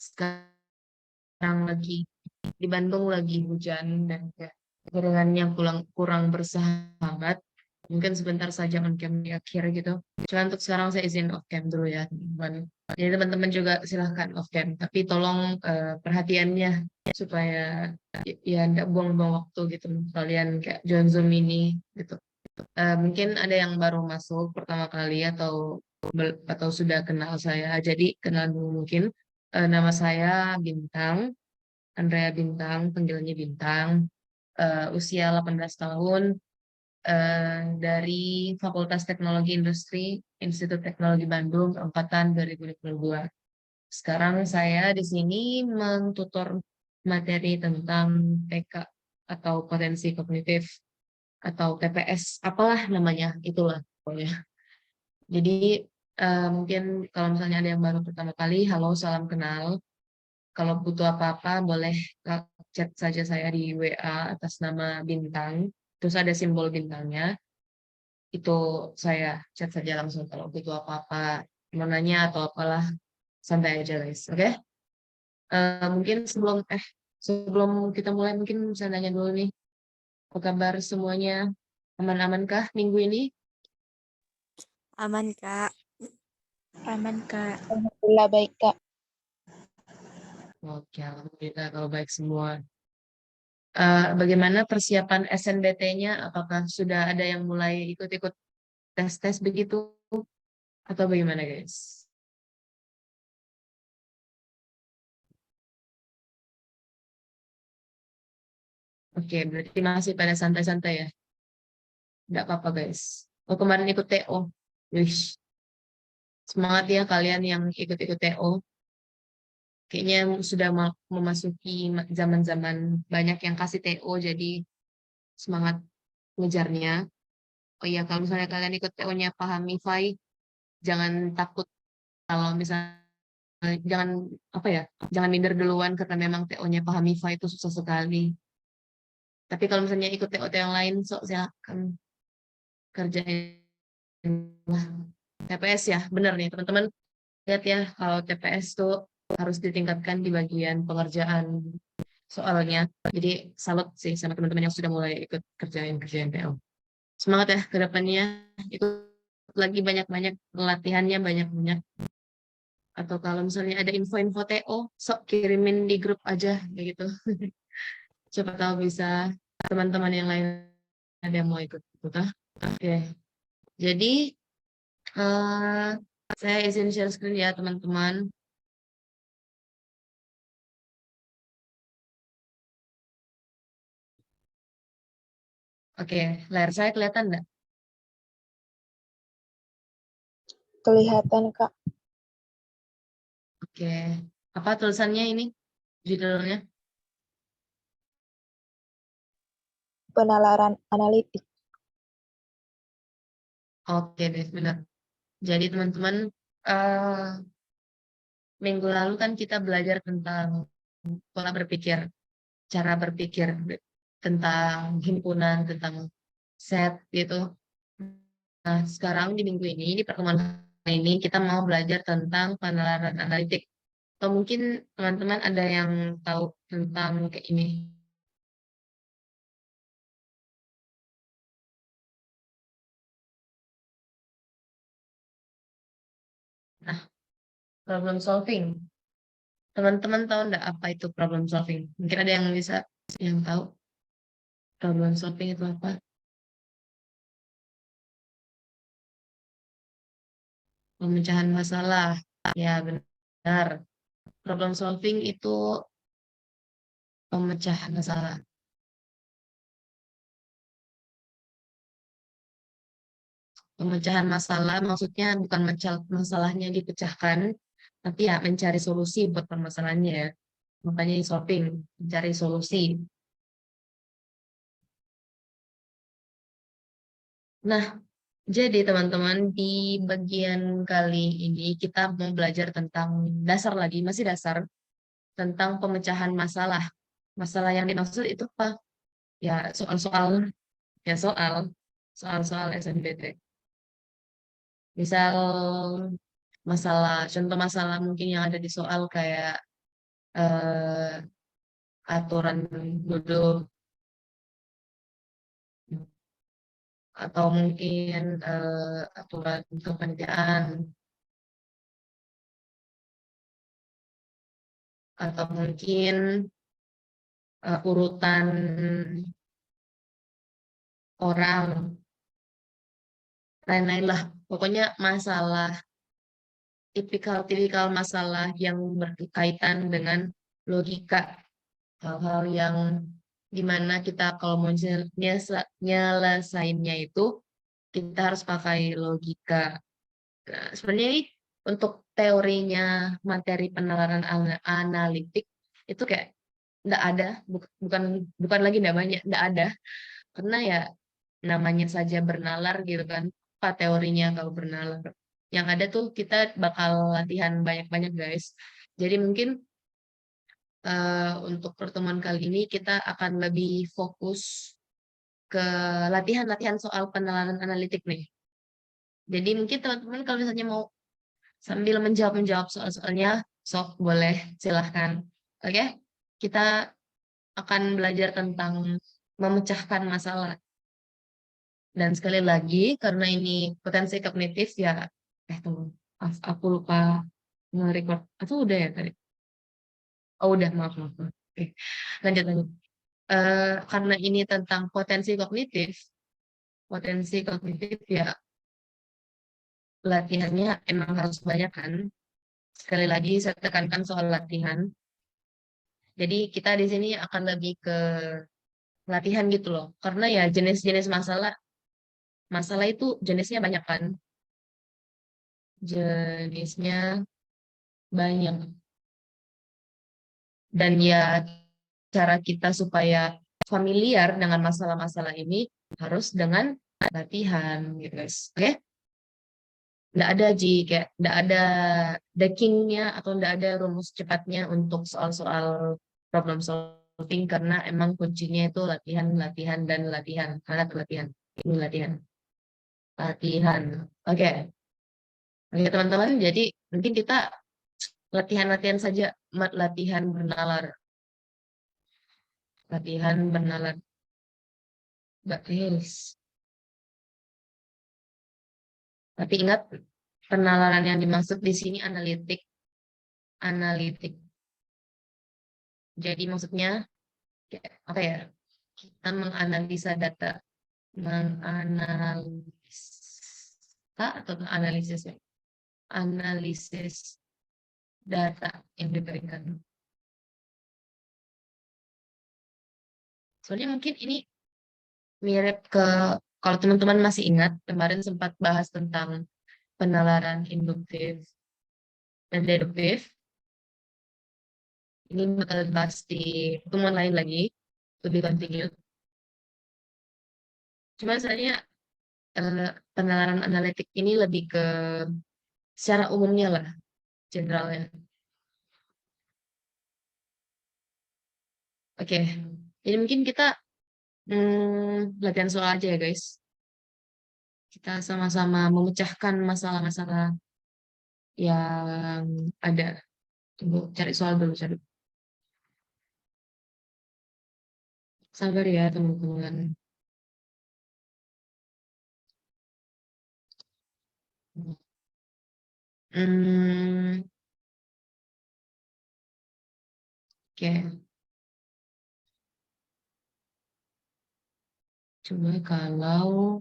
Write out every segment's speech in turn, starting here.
sekarang lagi di Bandung lagi hujan dan kayak keringannya kurang bersahabat. Mungkin sebentar saja on cam di akhir gitu. Cuma untuk sekarang saya izin off cam dulu ya, teman. Jadi teman-teman juga silahkan off cam, tapi tolong perhatiannya supaya ya nggak buang-buang waktu gitu. Kalian kayak join Zoom ini gitu. Mungkin ada yang baru masuk pertama kali atau sudah kenal saya. Jadi kenal dulu mungkin. Nama saya Bintang, Andrea Bintang, panggilannya Bintang. Usia 18 tahun, dari Fakultas Teknologi Industri, Institut Teknologi Bandung, angkatan 2022. Sekarang saya di sini mentutor materi tentang TK atau potensi kognitif atau TPS, apalah namanya, itulah pokoknya. Jadi mungkin kalau misalnya ada yang baru pertama kali, halo, salam kenal. Kalau butuh apa-apa, boleh chat saja saya di WA atas nama Bintang. Terus ada simbol bintangnya. Itu saya chat saja langsung kalau butuh apa-apa, mau nanya atau apalah, santai aja guys. Oke? Mungkin sebelum kita mulai, mungkin saya nanya dulu nih, apa kabar semuanya? Aman-aman kah minggu ini? Aman, Kak. Aman, Kak. Alhamdulillah baik, Kak. Oke, alhamdulillah kalau baik semua. Bagaimana persiapan SNBT-nya? Apakah sudah ada yang mulai ikut-ikut tes-tes begitu? Atau bagaimana guys? Oke, berarti masih pada santai-santai ya? Nggak apa-apa guys. Oh, kemarin ikut TO. Wish. Semangat ya kalian yang ikut-ikut TO. Kayaknya sudah memasuki zaman-zaman banyak yang kasih TO, jadi semangat ngejarnya. Oh iya, kalau misalnya kalian ikut TO-nya paham MiFi, jangan takut kalau misalnya jangan apa ya, jangan minder duluan karena memang TO-nya paham MiFi itu susah sekali. Tapi kalau misalnya ikut TO yang lain, sok silakan kerjain lah. TPS ya, benar nih teman-teman. Lihat ya, kalau TPS tuh harus ditingkatkan di bagian pengerjaan soalnya. Jadi salut sih sama teman-teman yang sudah mulai ikut kerjain PO. Semangat ya ke depannya. Ikut lagi banyak-banyak latihannya banyak-banyak. Atau kalau misalnya ada info-info TO, sok kirimin di grup aja kayak gitu. Siapa tahu bisa teman-teman yang lain ada yang mau ikut. Oke. Jadi saya izin share screen ya teman-teman. Oke, layar saya kelihatan nggak? Kelihatan, Kak. Oke, apa tulisannya ini? Judulnya? Penalaran analitik. Oke deh, benar. Jadi teman-teman, minggu lalu kan kita belajar tentang pola berpikir, cara berpikir tentang himpunan, tentang set gitu. Nah, sekarang di minggu ini, di pertemuan ini, kita mau belajar tentang penalaran analitik. Atau mungkin teman-teman ada yang tahu tentang kayak ini. Nah, problem solving. Teman-teman tahu nggak apa itu problem solving? Mungkin ada yang bisa yang tahu problem solving itu apa? Pemecahan masalah. Ya, benar. Problem solving itu pemecahan masalah. Pemecahan masalah maksudnya bukan masalahnya dipecahkan, tapi ya mencari solusi buat permasalahannya ya. Makanya solving, mencari solusi. Nah, jadi teman-teman di bagian kali ini kita mau belajar tentang dasar lagi, masih dasar, tentang pemecahan masalah. Masalah yang dimaksud itu apa? Ya soal-soal, ya soal-soal SNBT. Misal contoh masalah mungkin yang ada di soal kayak eh, aturan duduk, atau mungkin aturan kepanitiaan, atau mungkin urutan orang, lain-lain lah. Pokoknya masalah, tipikal masalah yang berkaitan dengan logika. Hal-hal yang dimana kita kalau mau nyelesainnya itu, kita harus pakai logika. Nah, sebenarnya ini untuk teorinya materi penalaran analitik itu kayak nggak ada, bukan bukan lagi nggak banyak, nggak ada, karena ya namanya saja bernalar gitu kan. Apa teorinya kalau bernalar? Yang ada tuh kita bakal latihan banyak-banyak guys. Jadi mungkin untuk pertemuan kali ini kita akan lebih fokus ke latihan-latihan soal penalaran analitik nih. Jadi mungkin teman-teman kalau misalnya mau sambil menjawab soal-soalnya, sok boleh, silahkan. Oke, kita akan belajar tentang memecahkan masalah. Dan sekali lagi, karena ini potensi kognitif ya, tunggu, aku lupa nge-record. Atau udah ya tadi? Oh udah, maaf. Oke, lanjut. Karena ini tentang potensi kognitif ya latihannya emang harus banyak kan. Sekali lagi saya tekankan soal latihan. Jadi kita di sini akan lebih ke latihan gitu loh. Karena ya jenis-jenis masalah itu jenisnya banyak kan. Jenisnya banyak. Dan ya cara kita supaya familiar dengan masalah-masalah ini harus dengan latihan gitu guys. Oke? Nggak ada kayak nggak ada deckingnya atau nggak ada rumus cepatnya untuk soal-soal problem solving karena emang kuncinya itu latihan, latihan, dan latihan. Alat latihan. Ini latihan. Latihan. Oke. Oke, teman-teman. Jadi mungkin kita latihan-latihan saja. Latihan bernalar. Latihan bernalar. Baris. Tapi ingat, penalaran yang dimaksud di sini analitik. Analitik. Jadi maksudnya apa ya? Kita menganalisa data, menganalisa atau analisis ya, analisis data yang diberikan. Soalnya mungkin ini mirip ke, kalau teman-teman masih ingat, kemarin sempat bahas tentang penalaran induktif dan deduktif. Ini bakal bahas di pertemuan lain lagi, lebih kontinu. Cuma sebenarnya penalaran analitik ini lebih ke secara umumnya lah, generalnya. Oke, jadi mungkin kita latihan soal aja ya guys. Kita sama-sama memecahkan masalah-masalah yang ada. Tunggu, cari soal dulu, cari. Sabar ya teman-teman. Hmm, oke. Coba kalau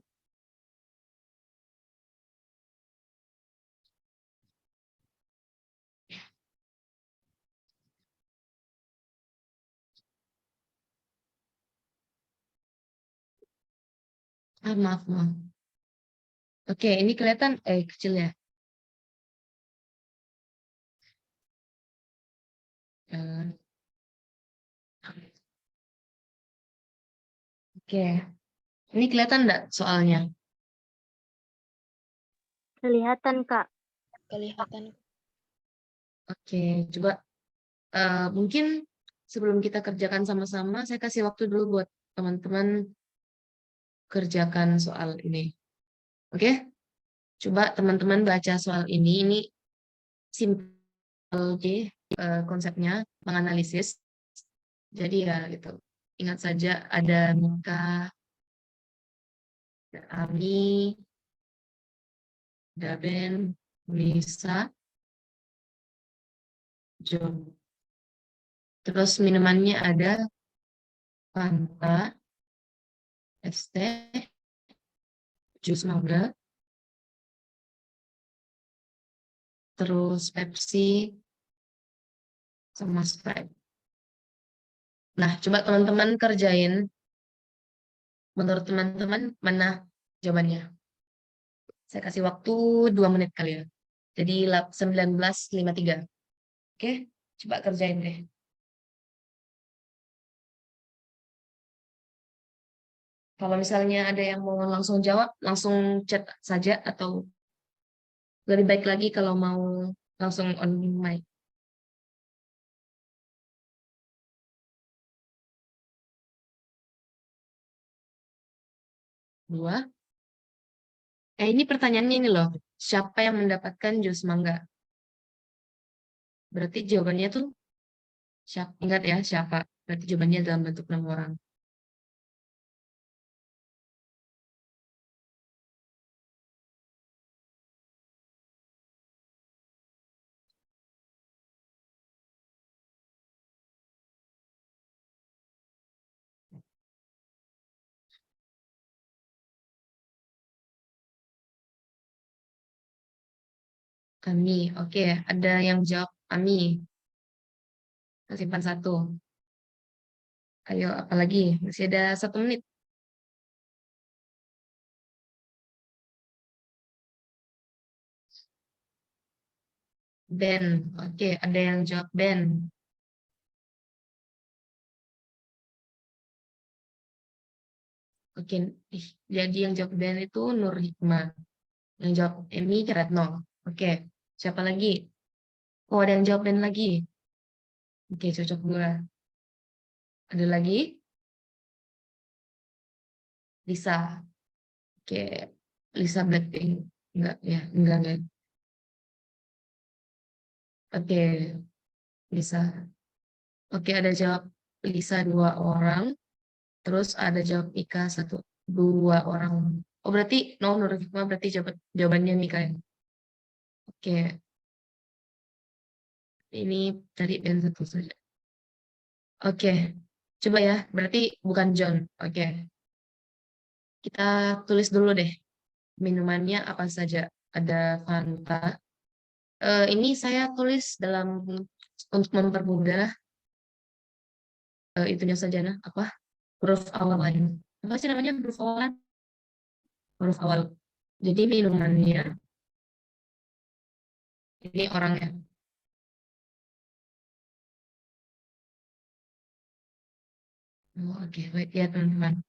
maaf. Oke, ini kelihatan kecil ya. Eh, Oke, ini kelihatan enggak soalnya? Kelihatan, Kak. Kelihatan. Oke, coba mungkin sebelum kita kerjakan sama-sama, saya kasih waktu dulu buat teman-teman kerjakan soal ini. Oke? Coba teman-teman baca soal ini simpel konsepnya menganalisis. Jadi ya gitu. Ingat saja ada Mika, ada Ami, ada Ben, Lisa, John. Terus minumannya ada Fanta, es teh, jus mangga, terus Pepsi, sama Sprite. Nah, coba teman-teman kerjain. Menurut teman-teman, mana jawabannya? Saya kasih waktu 2 menit kali ya. Jadi 19.53. Oke, coba kerjain deh. Kalau misalnya ada yang mau langsung jawab, langsung chat saja atau lebih baik lagi kalau mau langsung on mic. Dua. Ini pertanyaannya ini loh. Siapa yang mendapatkan jus mangga? Berarti jawabannya tuh siapa? Ingat ya, siapa? Berarti jawabannya dalam bentuk 6 orang. Kami, oke. Ada yang jawab kami. Simpan satu. Ayo, apalagi? Masih ada 1 menit. Ben, oke. Ada yang jawab Ben. Oke, jadi yang jawab Ben itu Nur Hikmah. Yang jawab Emi Retno. Oke, siapa lagi? Oh, ada yang jawab Ben lagi. Oke, cocok dua. Ada lagi? Lisa. Oke, Lisa Blackpink. Enggak, ya, enggak. Oke, Lisa. Oke, ada jawab Lisa 2 orang. Terus ada jawab Mika 2 orang. Oh, berarti Nur Hikmah berarti jawabannya Mika ya? Oke, ini tadi Ben satu saja. Oke, coba ya. Berarti bukan John. Oke, kita tulis dulu deh. Minumannya apa saja? Ada Fanta. Ini saya tulis dalam untuk mempermudah itunya saja, nah apa? Huruf awalan. Apa sih namanya huruf awalan? Huruf awal. Jadi minumannya ini orangnya. Oh, oke, baik ya teman-teman.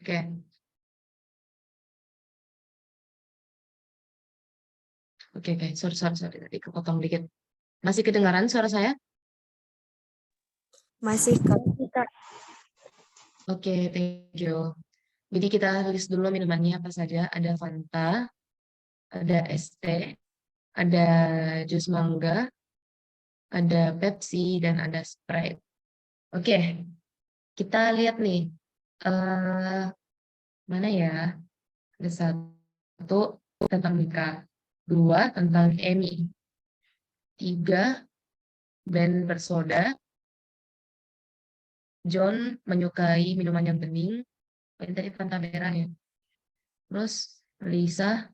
Oke, oke. Sorry, tadi kepotong dikit. Masih kedengaran suara saya? Masih Kak. Kak. Oke, thank you. Jadi kita list dulu minumannya apa saja. Ada Fanta, ada es teh, ada jus mangga, ada Pepsi, dan ada Sprite. Oke, kita lihat nih. eh mana ya? Ada 1 tentang Mika, 2 tentang Emi, 3 band bersoda, John menyukai minuman yang bening, ini tadi Fanta merah ya. Terus Lisa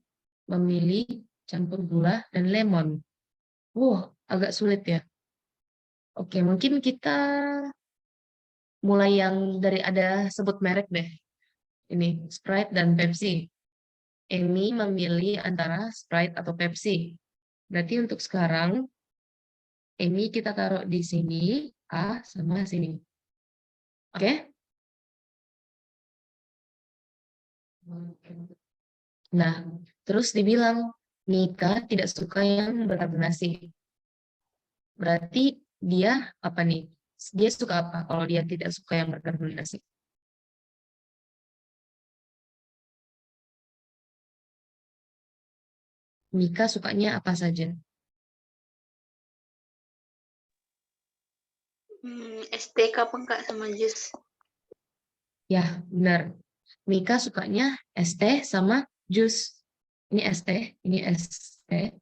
memilih campur gula dan lemon. Agak sulit ya. Oke, mungkin kita mulai yang dari ada sebut merek deh. Ini Sprite dan Pepsi. Emi memilih antara Sprite atau Pepsi. Berarti untuk sekarang Emi kita taruh di sini A sama sini. Oke? Nah, terus dibilang Nika tidak suka yang berkarbonasi. Berarti dia apa nih? Dia suka apa kalau dia tidak suka yang berkarbonasi? Mika sukanya apa saja? STK apa enggak sama jus? Ya, benar. Mika sukanya es teh sama jus. Ini es teh, ini es teh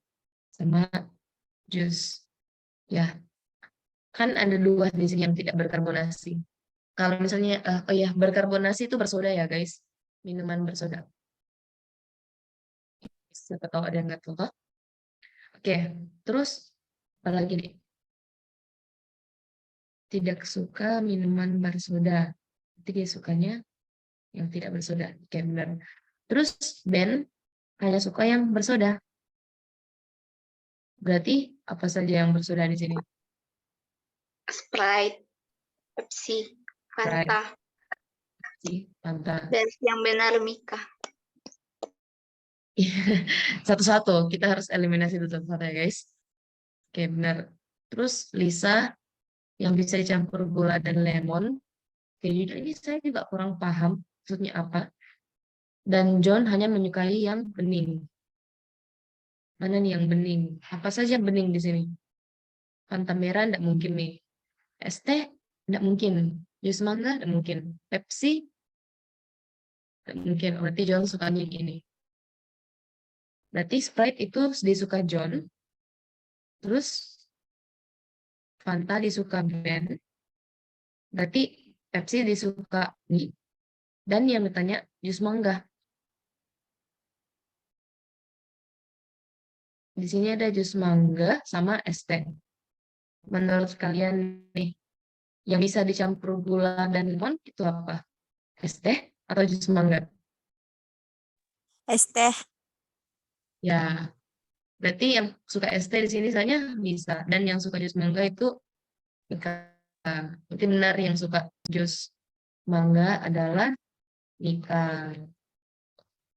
sama jus. Ya, kan ada dua di sini yang tidak berkarbonasi. Kalau misalnya, oh ya, berkarbonasi itu bersoda ya guys. Minuman bersoda. Siapa tahu ada yang nggak tahu. Oke, terus apa lagi nih? Tidak suka minuman bersoda. Jadi dia sukanya yang tidak bersoda. Oke, benar. Terus Ben hanya suka yang bersoda. Berarti apa saja yang bersoda di sini? Sprite, Pepsi, Sprite, Fanta. Fanta. Dan yang benar Mika. Satu-satu, kita harus eliminasi satu-satu ya guys. Oke, benar. Terus Lisa yang bisa dicampur gula dan lemon. Oke, jujur ini saya juga kurang paham maksudnya apa. Dan John hanya menyukai yang bening. Mana nih yang bening? Apa saja yang bening di sini? Fanta merah tidak mungkin nih. Es teh tidak mungkin. Jus mangga tidak mungkin. Pepsi tidak mungkin. Berarti John sukanya yang ini. Berarti Sprite itu disuka John. Terus Fanta disuka Ben. Berarti Pepsi disuka nih. Dan yang ditanya jus mangga. Di sini ada jus mangga sama es teh. Menurut kalian nih, yang bisa dicampur gula dan lemon itu apa? Es teh atau jus mangga? Es teh. Ya, berarti yang suka es teh di sini misalnya bisa. Dan yang suka jus mangga itu Mika. Berarti benar yang suka jus mangga adalah Mika.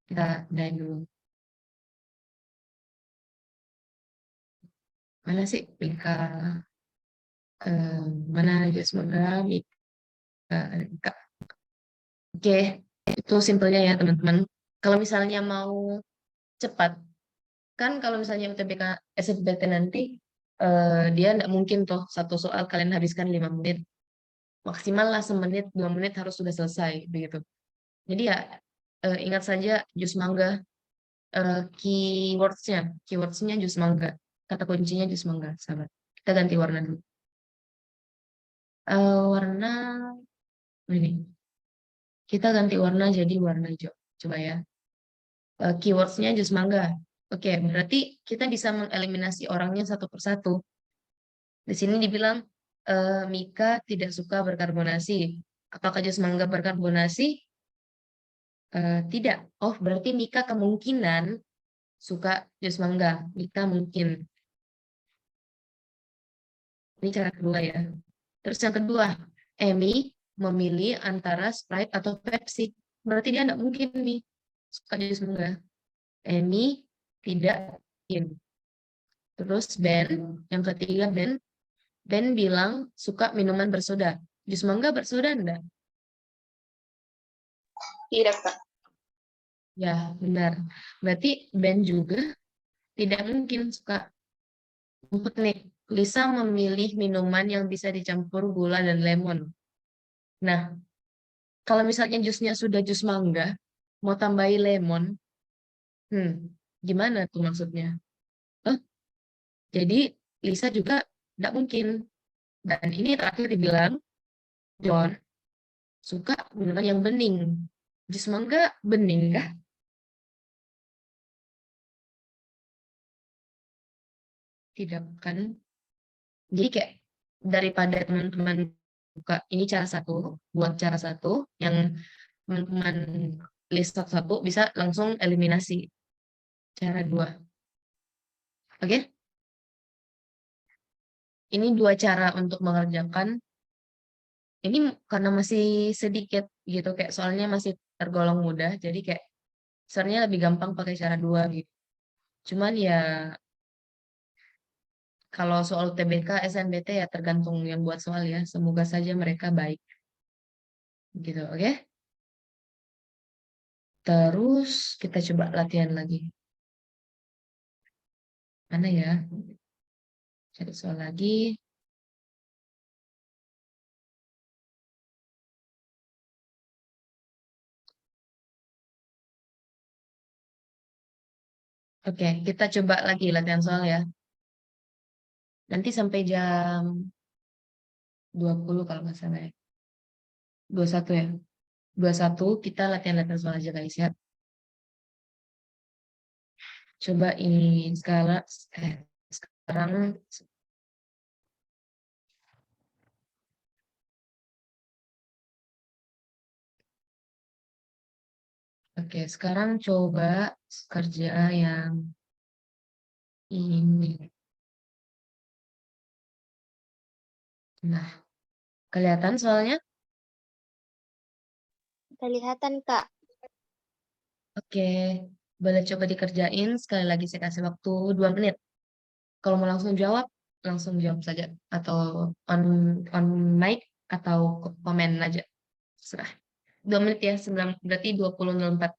Kita udahin dulu. Mana sih Mika? Mana jus mangga? Mika. Oke, itu simpelnya ya teman-teman. Kalau misalnya mau cepat, kan kalau misalnya UTBK SNBT nanti, dia nggak mungkin toh satu soal kalian habiskan 5 menit. Maksimal lah semenit, 2 menit harus sudah selesai, begitu. Jadi ya, ingat saja jus mangga, keywordsnya jus mangga. Kata kuncinya jus mangga, sahabat. Kita ganti warna dulu. Warna ini. Kita ganti warna jadi warna hijau. Coba ya. Keywordsnya jus mangga. Oke, berarti kita bisa mengeliminasi orangnya satu persatu. Di sini dibilang Mika tidak suka berkarbonasi. Apakah jus mangga berkarbonasi? Tidak. Oh, berarti Mika kemungkinan suka jus mangga. Mika mungkin. Ini cara kedua ya. Terus yang kedua, Emi memilih antara Sprite atau Pepsi. Berarti dia tidak mungkin nih suka jus mangga. Emi tidak mungkin. Terus Ben, yang ketiga Ben bilang suka minuman bersoda. Jus mangga bersoda enggak? Tidak, Kak. Ya, benar. Berarti Ben juga tidak mungkin suka. Untuk nih, Lisa memilih minuman yang bisa dicampur gula dan lemon. Nah, kalau misalnya jusnya sudah jus mangga, mau tambahin lemon, gimana tuh maksudnya? Hah? Jadi Lisa juga tidak mungkin. Dan ini terakhir dibilang, John suka minuman yang bening. Jus mangga bening kah? Tidak kan? Jadi kayak daripada teman-teman buka ini cara satu, buat cara satu, yang teman-teman list satu bisa langsung eliminasi cara dua. Oke? Ini dua cara untuk mengerjakan. Ini karena masih sedikit gitu, kayak soalnya masih tergolong mudah, jadi kayak sebenarnya lebih gampang pakai cara dua gitu. Cuman ya kalau soal TBK, SNBT ya tergantung yang buat soal ya. Semoga saja mereka baik. Gitu, oke? Terus kita coba latihan lagi. Mana ya? Cari soal lagi. Oke, kita coba lagi latihan soal ya. Nanti sampai jam 20 kalau nggak salah ya. 21 ya. 21 kita latihan-latihan soal aja guys ya. Coba ini sekarang oke, sekarang coba kerja yang ini. Nah, kelihatan soalnya? Kelihatan, Kak. Oke, boleh coba dikerjain. Sekali lagi saya kasih waktu 2 menit. Kalau mau langsung jawab saja. Atau on mic atau komen aja. Serah. 2 menit ya, berarti 20.04.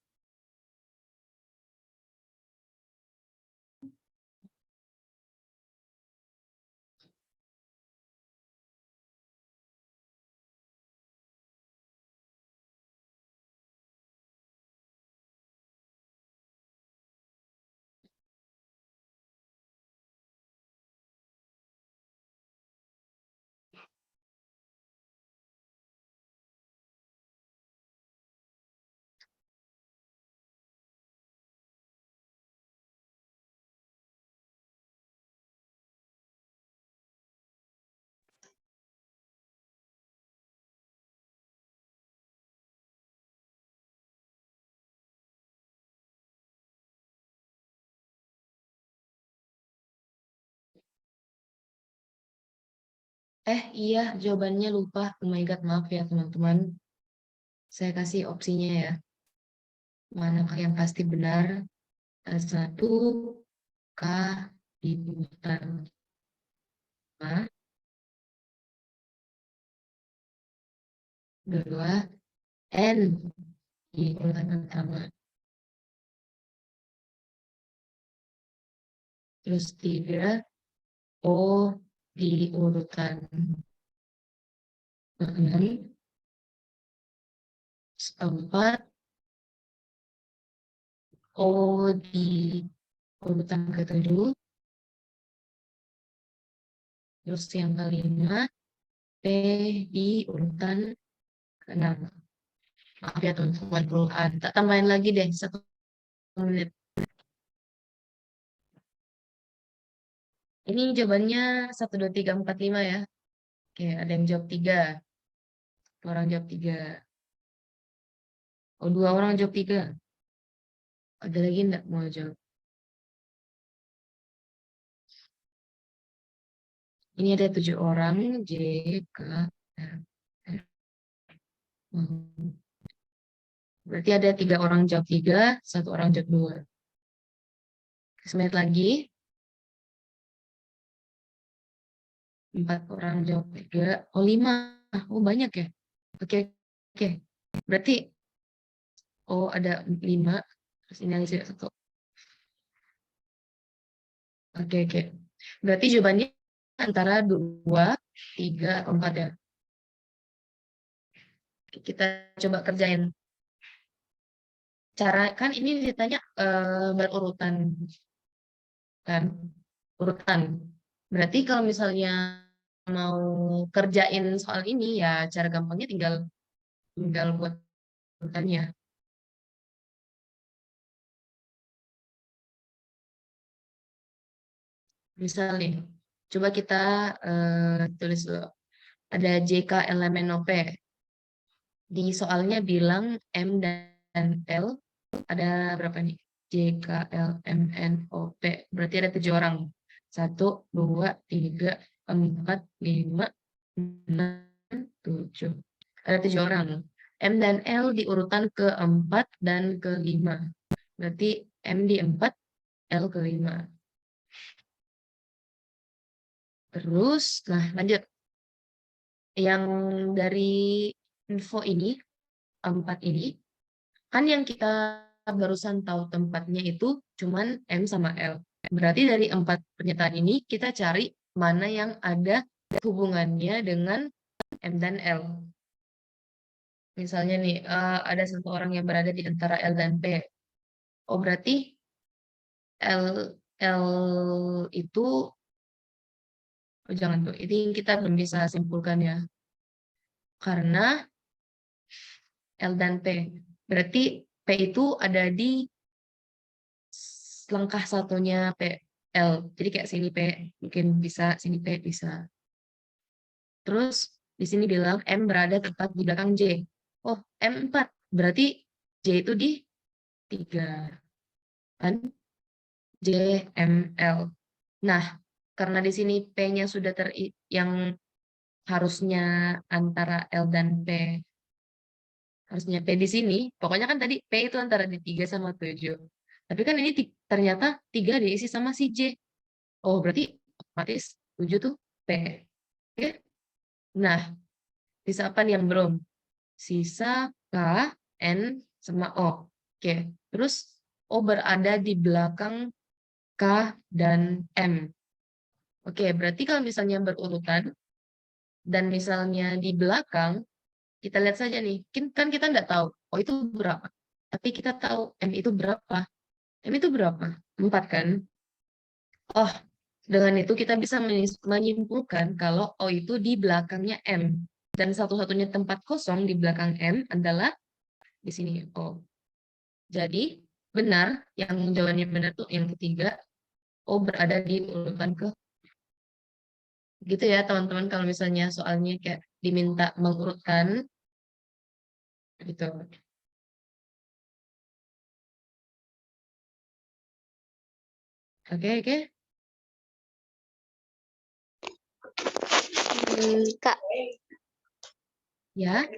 Iya, jawabannya lupa. Oh my God, maaf ya teman-teman. Saya kasih opsinya ya. Manakah yang pasti benar? Satu, K di urutan 5. 2, N di urutan pertama. Terus 3, O di urutan 6. 4, O di urutan ke-7. Terus yang kelima, P di urutan ke-6. Maaf ya teman-teman, perubahan. Tak tambahin lagi deh, 1 menit. Ini jawabannya 1, 2, 3, 4, 5 ya. Oke, ada yang jawab 3. Orang jawab 3. Oh, 2 orang jawab 3. Ada lagi enggak mau jawab? Ini ada 7 orang. J, K, L, M. Berarti ada 3 orang jawab 3, 1 orang jawab 2. Semenit lagi. 4 orang jawab 3. Oh, 5. Oh, banyak ya. Oke, oke. Berarti, oh ada 5. Terus ini ada 1. Oke, oke. Berarti jawabannya antara 2, 3, atau 4 ya. Kita coba kerjain. Cara kan ini ditanya berurutan kan, urutan. Berarti kalau misalnya mau kerjain soal ini ya cara gampangnya tinggal buat urutannya. Misalnya, coba kita tulis dulu. Ada JK elemen OP. Di soalnya bilang M dan L ada berapa nih? J, K, L, M, N, O, P. Berarti ada 7 orang. 1, 2, 3, 4, 5, 6, 7. Ada 7 orang. M dan L di urutan ke-4 dan ke-5. Berarti M di 4, L ke-5. Terus, nah lanjut. Yang dari info ini, 4 ini, kan yang kita barusan tahu tempatnya itu cuman M sama L. Berarti dari 4 pernyataan ini kita cari mana yang ada hubungannya dengan M dan L. Misalnya nih, ada satu orang yang berada di antara L dan P. Oh, berarti L itu, oh jangan tuh, ini kita belum bisa simpulkan ya. Karena L dan P. Berarti P itu ada di langkah satunya P, L. Jadi kayak sini P, mungkin bisa, sini P bisa. Terus di sini bilang M berada tepat di belakang J. Oh, M 4. Berarti J itu di 3. Kan? J, M, L. Nah, karena di sini P-nya sudah yang harusnya antara L dan P, harusnya P di sini, pokoknya kan tadi P itu antara di 3 sama 7. Tapi kan ini ternyata 3 diisi sama si J. Oh, berarti otomatis 7 tuh P. Oke? Nah, sisa apa nih yang belum? Sisa K, N, sama O. Oke, terus O berada di belakang K dan M. Oke, berarti kalau misalnya berurutan, dan misalnya di belakang, kita lihat saja nih, kan kita nggak tahu, oh itu berapa. Tapi kita tahu M itu berapa. M itu berapa? 4 kan? Oh, dengan itu kita bisa menyimpulkan kalau O itu di belakangnya M. Dan satu-satunya tempat kosong di belakang M adalah di sini O. Jadi, benar, yang jawabannya benar tuh yang ketiga, O berada di urutan ke. Gitu ya teman-teman, kalau misalnya soalnya kayak diminta mengurutkan, gitu. Oke, oke. Kak, Ya,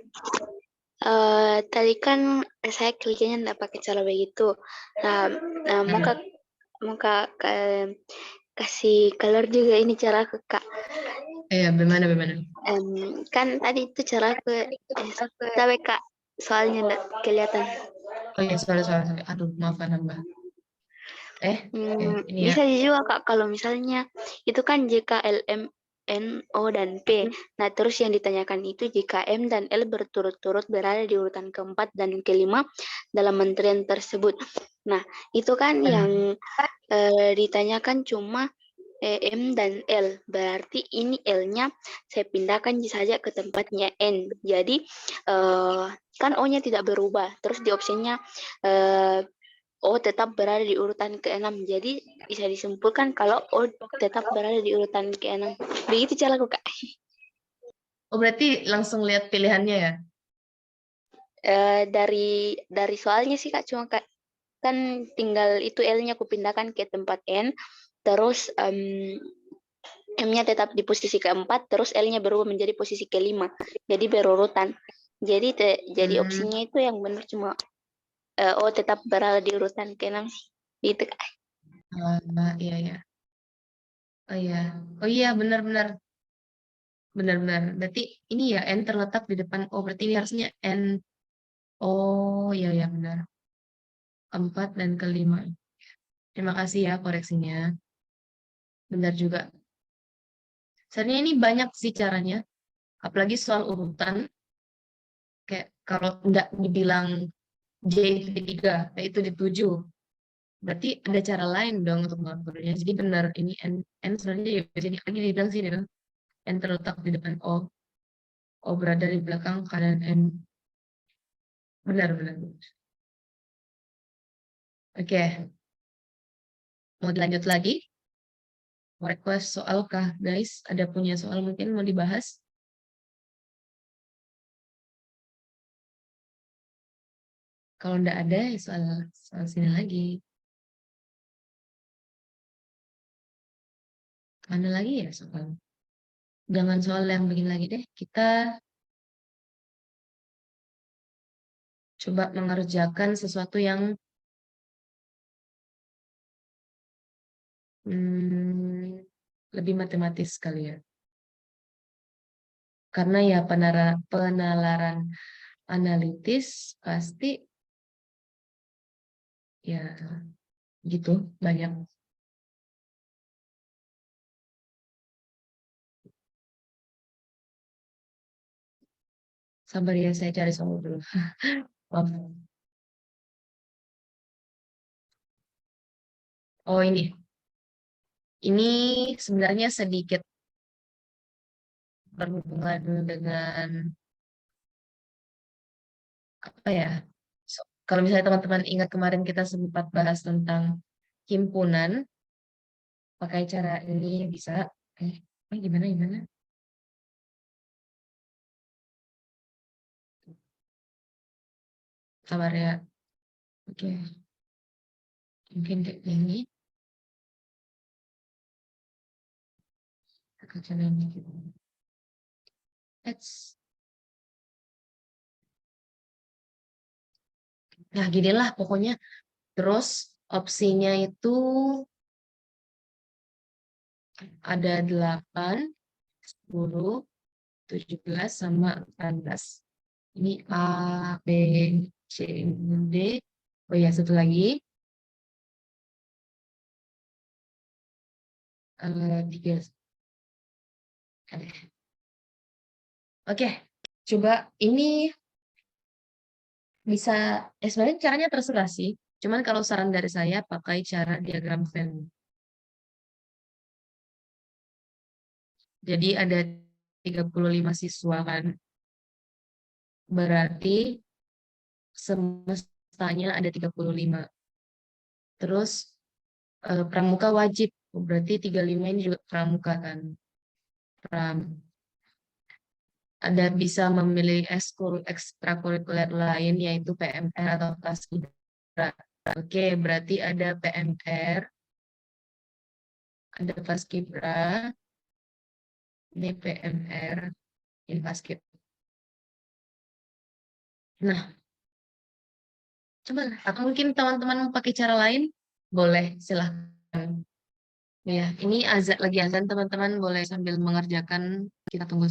tadi kan saya kerjanya nggak pakai cara begitu. Nah, mau kak kasih color juga ini cara ke kak. bagaimana? Kan tadi itu cara ke tapi kak soalnya nggak kelihatan. Oh iya, sorry. Aduh, maafkan Mbak. Ini ya. Bisa juga kak kalau misalnya itu kan jika LM N, O, dan P. Nah, terus yang ditanyakan itu jika M dan L berturut-turut berada di urutan keempat dan kelima dalam menterian tersebut. Nah, itu kan yang ditanyakan cuma M dan L. Berarti ini L-nya saya pindahkan saja ke tempatnya N. Jadi, kan O-nya tidak berubah. Terus di opsinya O tetap berada di urutan ke-6. Jadi bisa disimpulkan kalau O tetap berada di urutan ke-6. Begitu cara aku, Kak. Oh, berarti langsung lihat pilihannya ya? Dari soalnya sih, Kak, cuma kan tinggal itu L-nya aku pindahkan ke tempat N, terus M-nya tetap di posisi ke-4, terus L-nya berubah menjadi posisi ke-5. Jadi berurutan. Jadi opsinya itu yang benar cuma O tetap berada di urutan ke-6 sih. Gitu, Kak. Iya. Oh iya, benar. Berarti ini ya, N terletak di depan O. Berarti ini harusnya N. Oh, iya, benar. 4 dan ke-5. Terima kasih ya koreksinya. Benar juga. Sebenarnya ini banyak sih caranya. Apalagi soal urutan. Kayak kalau nggak dibilang J itu di 3, P itu di 7. Berarti ada cara lain dong untuk mengaturnya. Jadi benar, ini N sebenarnya ya jadi lagi dibilang sini tuh. N terletak di depan O. O berada di belakang kanan N. Benar. Oke, mau dilanjut lagi? Mau request soal kah, guys? Ada punya soal mungkin mau dibahas? Kalau enggak ada, ya soal sini lagi. Mana lagi ya soal? Jangan soal yang begini lagi deh. Kita coba mengerjakan sesuatu yang lebih matematis kali ya. Karena ya penalaran analitis pasti ya gitu banyak. Sabar ya, saya cari sumber dulu. Maaf. Oh ini. Ini sebenarnya sedikit berhubungan dengan apa ya? Kalau misalnya teman-teman ingat kemarin kita sempat bahas tentang himpunan, pakai cara ini bisa. Gimana gimana? Sabar ya. Oke. Mungkin kayak gini. Kekecilan dikit. Nah, ginilah pokoknya. Terus opsinya itu ada 8, 10, 17, sama 14. Ini A, B, C, D. Oh ya, satu lagi. 3. Oke, coba ini bisa, sebenarnya caranya terserah sih. Cuman kalau saran dari saya pakai cara diagram Venn. Jadi ada 35 siswa kan. Berarti semestanya ada 35. Terus pramuka wajib. Berarti 35 ini juga pramuka kan. Ada bisa memilih ekskul ekstrakurikuler lain yaitu PMR atau Paskibra. Oke, berarti ada PMR, ada Paskibra, ini PMR, ini Paskib. Nah, coba atau mungkin teman-teman mau pakai cara lain, boleh silahkan. Ya, ini azan lagi azan, teman-teman boleh sambil mengerjakan. Kita tunggu.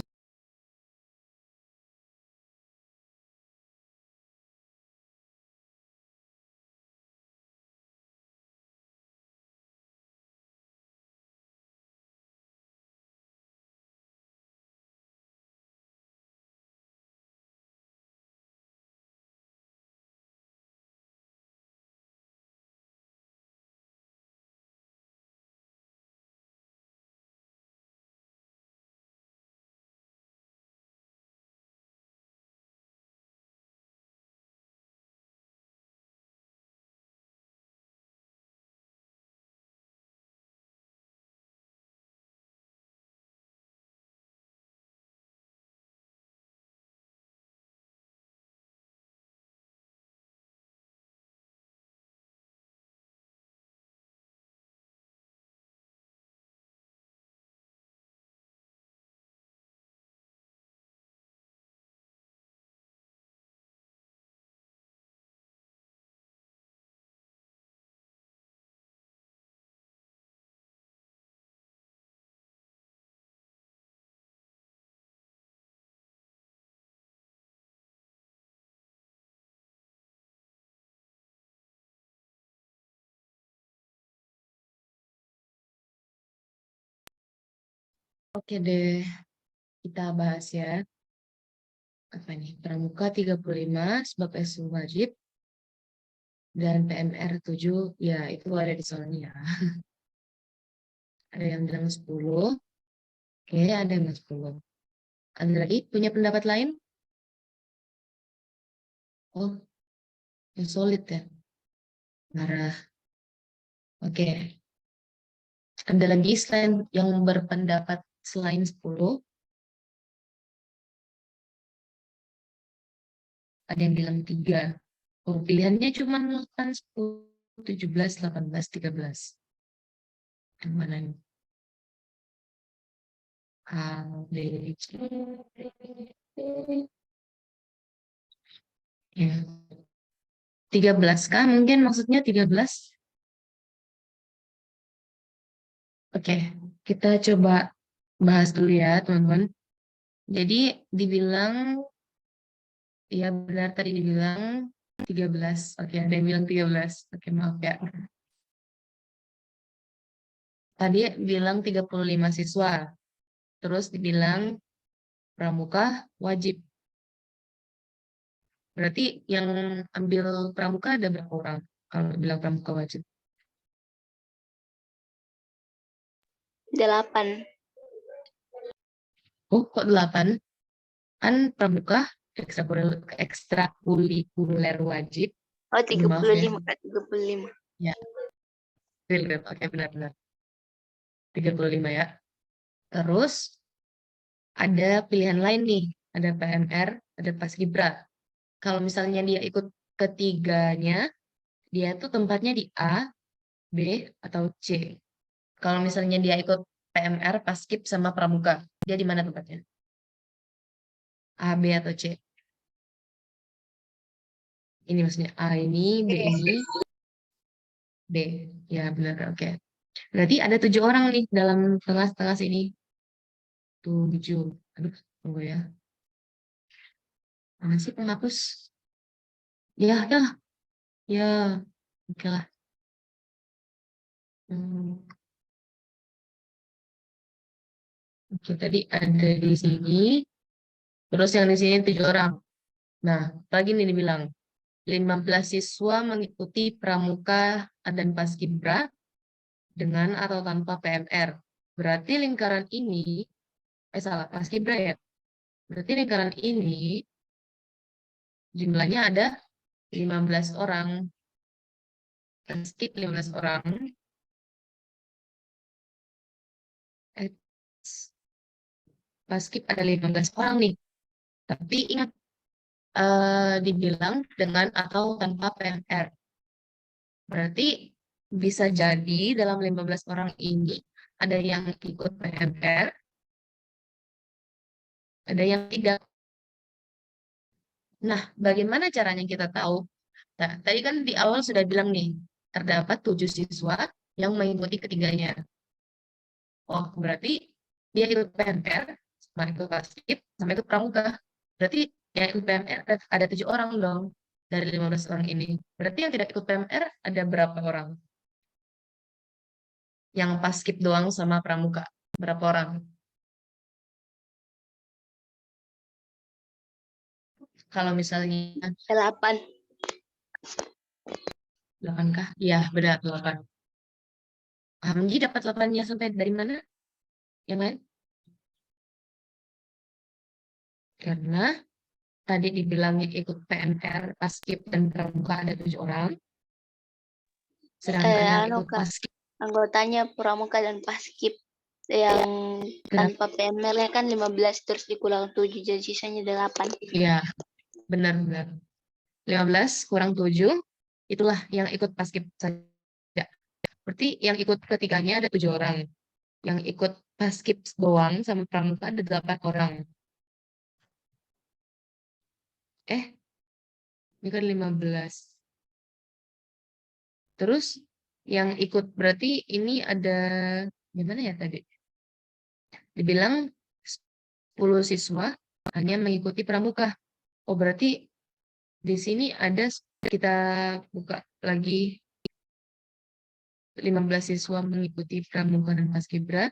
Oke deh, kita bahas ya. Apa nih? Pramuka 35 sebab SU wajib. Dan PMR 7, ya itu ada di soalnya. Ada yang bilang 10. Oke, ada yang 10. Ada lagi punya pendapat lain? Oh, yang solid ya. Marah. Oke. Ada lagi selain yang berpendapat selain 10? Ada yang bilang 3. Oh, pilihannya cuma 8, 10, 17, 18, 13. Yang mana nih? A, B, C, D. Ya. 13 kah? Mungkin maksudnya 13. Oke, kita coba bahas dulu ya, teman-teman. Jadi dibilang, ya benar tadi dibilang 13. Oke, ada yang bilang 13. Oke, maaf ya. Tadi bilang 35 siswa. Terus dibilang pramuka wajib. Berarti yang ambil pramuka ada berapa orang? Kalau bilang pramuka wajib. 8. Oh, kok 8? Kan pramuka ekstrakurikuler wajib. Oh, Maaf ya. 35, Kak, 35. Ya, oke, benar-benar. 35 ya. Terus ada pilihan lain nih. Ada PMR, ada Paskibra. Kalau misalnya dia ikut ketiganya, dia tuh tempatnya di A, B, atau C. Kalau misalnya dia ikut PMR, Paskib, sama Pramuka, dia di mana tempatnya? A, B, atau C? Ini maksudnya A ini, B ini, D. Ya, benar, oke. Berarti ada 7 orang nih dalam tengah-tengah sini. 7. Aduh, tunggu ya. Mana sih penghapus? Ya, ya. Oke lah. Oke, tadi ada di sini. Terus yang di sini 7 orang. Nah, lagi nih dibilang 15 siswa mengikuti pramuka dan paskibra dengan atau tanpa PMR. Berarti lingkaran ini, salah, paskibra ya. Berarti lingkaran ini jumlahnya ada 15 orang. Paskib 15 orang. Paskib ada 15 orang nih. Tapi ingat, dibilang dengan atau tanpa PMR. Berarti bisa jadi dalam 15 orang ini ada yang ikut PMR, ada yang tidak. Nah, bagaimana caranya kita tahu? Nah, tadi kan di awal sudah bilang nih, terdapat 7 siswa yang mengikuti ketiganya. Oh, berarti dia ikut PMR, sama ikut paskib, sama ikut pramuka. Berarti yang ikut PMR ada 7 orang dong dari 15 orang ini. Berarti yang tidak ikut PMR ada berapa orang? Yang paskib doang sama pramuka. Berapa orang? Kalau misalnya 8. 8 kah? Iya, benar 8. Hamji dapat 8-nya sampai dari mana? Yang lain? Karena tadi dibilangnya ikut PMR, paskib, dan pramuka ada 7 orang. Sedangkan yang ikut Kak, paskib, anggotanya pramuka dan paskib yang tanpa PMR-nya kan 15 terus dikurang 7 jadi sisanya 8. iya, benar-benar. 15 kurang 7, itulah yang ikut paskib saja. Berarti yang ikut ketiganya ada 7 orang. Yang ikut paskib doang sama pramuka ada 8 orang. Ini kan 15. Terus yang ikut berarti ini ada gimana ya tadi? Dibilang 10 siswa hanya mengikuti pramuka. Oh, berarti di sini ada, kita buka lagi, 15 siswa mengikuti pramuka dan paskibra,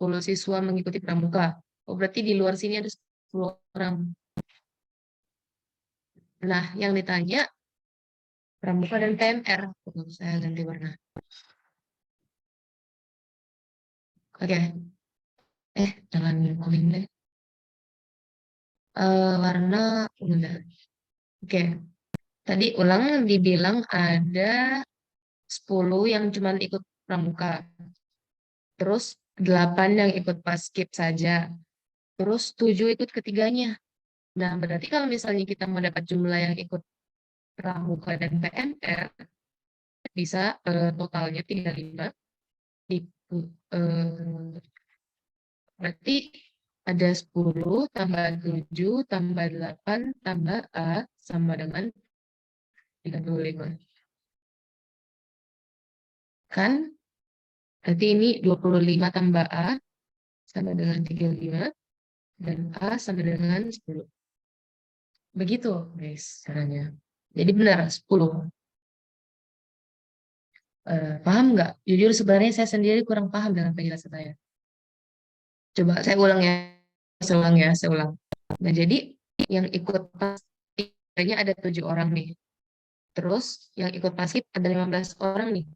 10 siswa mengikuti pramuka. Oh, berarti di luar sini ada 10 orang. Nah, yang ditanya pramuka dan PMR. Saya ganti warna. Oke. Jangan kuning deh. Warna ungu. Oke. Tadi ulang dibilang ada 10 yang cuma ikut pramuka. Terus 8 yang ikut paskib saja. Terus 7 ikut ketiganya. Nah, berarti kalau misalnya kita mau dapat jumlah yang ikut pramuka dan PMR, bisa totalnya 35. Berarti ada 10 tambah 7 tambah 8 tambah A sama dengan 35. Kan? Berarti ini 25 tambah A sama dengan 35 dan A sama dengan 10. Begitu, guys, caranya. Jadi benar 10. Paham nggak? Jujur sebenarnya saya sendiri kurang paham dengan penjelasan saya. Coba saya ulang ya. Saya ulang. Nah, jadi yang ikut paskib PMR-nya ada 7 orang nih. Terus yang ikut paskib ada 15 orang nih.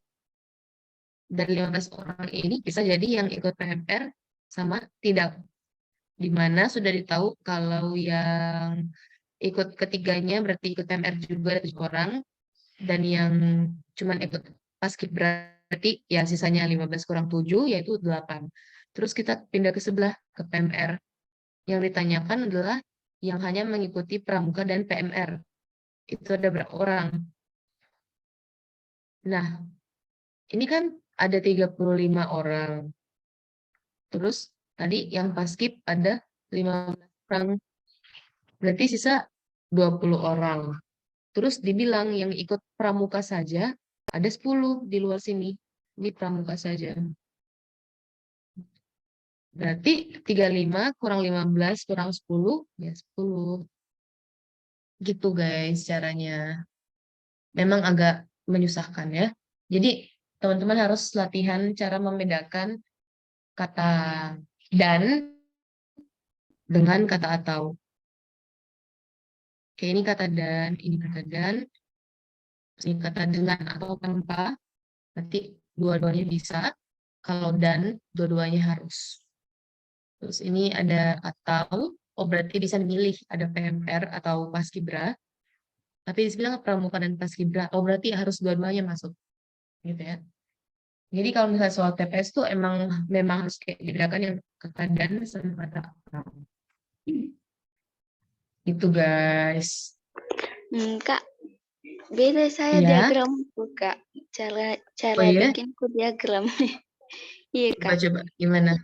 Dari 15 orang ini bisa jadi yang ikut PMR sama tidak. Di mana sudah ditahu kalau yang ikut ketiganya berarti ikut PMR juga ada 7 orang. Dan yang cuman ikut paskib berarti ya sisanya 15 kurang 7 yaitu 8. Terus kita pindah ke sebelah ke PMR. Yang ditanyakan adalah yang hanya mengikuti pramuka dan PMR. Itu ada berapa orang? Nah, ini kan ada 35 orang. Terus tadi yang paskib ada 15 orang. Berarti sisa 20 orang. Terus dibilang yang ikut pramuka saja ada 10 di luar sini. Ini pramuka saja. Berarti 35 kurang 15 kurang 10 ya 10. Gitu guys caranya. Memang agak menyusahkan ya. Jadi teman-teman harus latihan cara membedakan kata dan dengan kata atau. Oke, ini kata dan, ini kata dan, ini kata dengan atau tanpa. Nanti dua-duanya bisa. Kalau dan, dua-duanya harus. Terus ini ada atau, oh berarti bisa memilih ada PMR atau Paskibra. Tapi dibilang pramuka dan Paskibra, oh berarti harus dua-duanya masuk. Gitu ya. Jadi kalau misalnya soal TPS tuh memang harus kayak dibedakan yang kata dan sama kata atau. Gitu guys. Kak, beda saya Iya. diagramku, Kak. Cara Oh iya? bikinku diagram. Iya, Kak. Coba-coba gimana?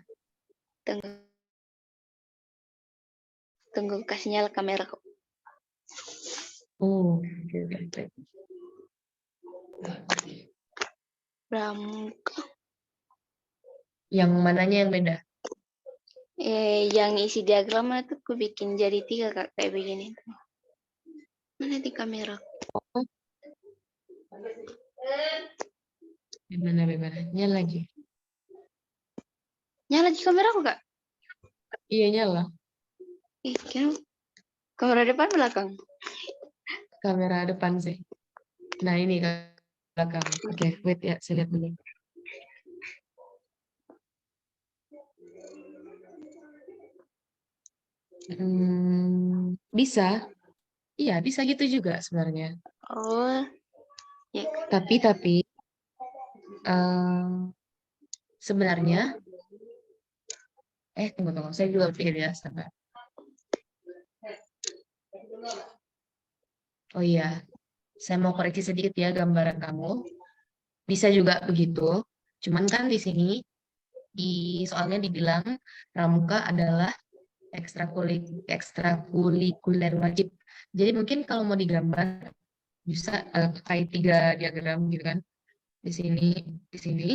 Tunggu kasih nyala kameraku. Oh, oke. Pramuka. Yang mananya yang beda? Yang isi diagramnya tuh aku bikin jadi 3, Kak, kayak begini. Mana di kamera? Oh, gimana? Nyala lagi. Nyala di kameraku, Kak? Iya, nyala. Kamera depan belakang? Kamera depan sih. Nah, ini ke belakang. Oke, wait ya, saya lihat dulu. Bisa. Iya, bisa gitu juga sebenarnya. Oh. Ya. Tapi sebenarnya tunggu, saya juga pikir ya, sabar. Oh iya, saya mau koreksi sedikit ya gambaran kamu. Bisa juga begitu. Cuman kan di sini soalnya dibilang pramuka adalah ekstrakurikuler wajib. Jadi mungkin kalau mau digambar bisa pakai 3 diagram gitu kan. Di sini.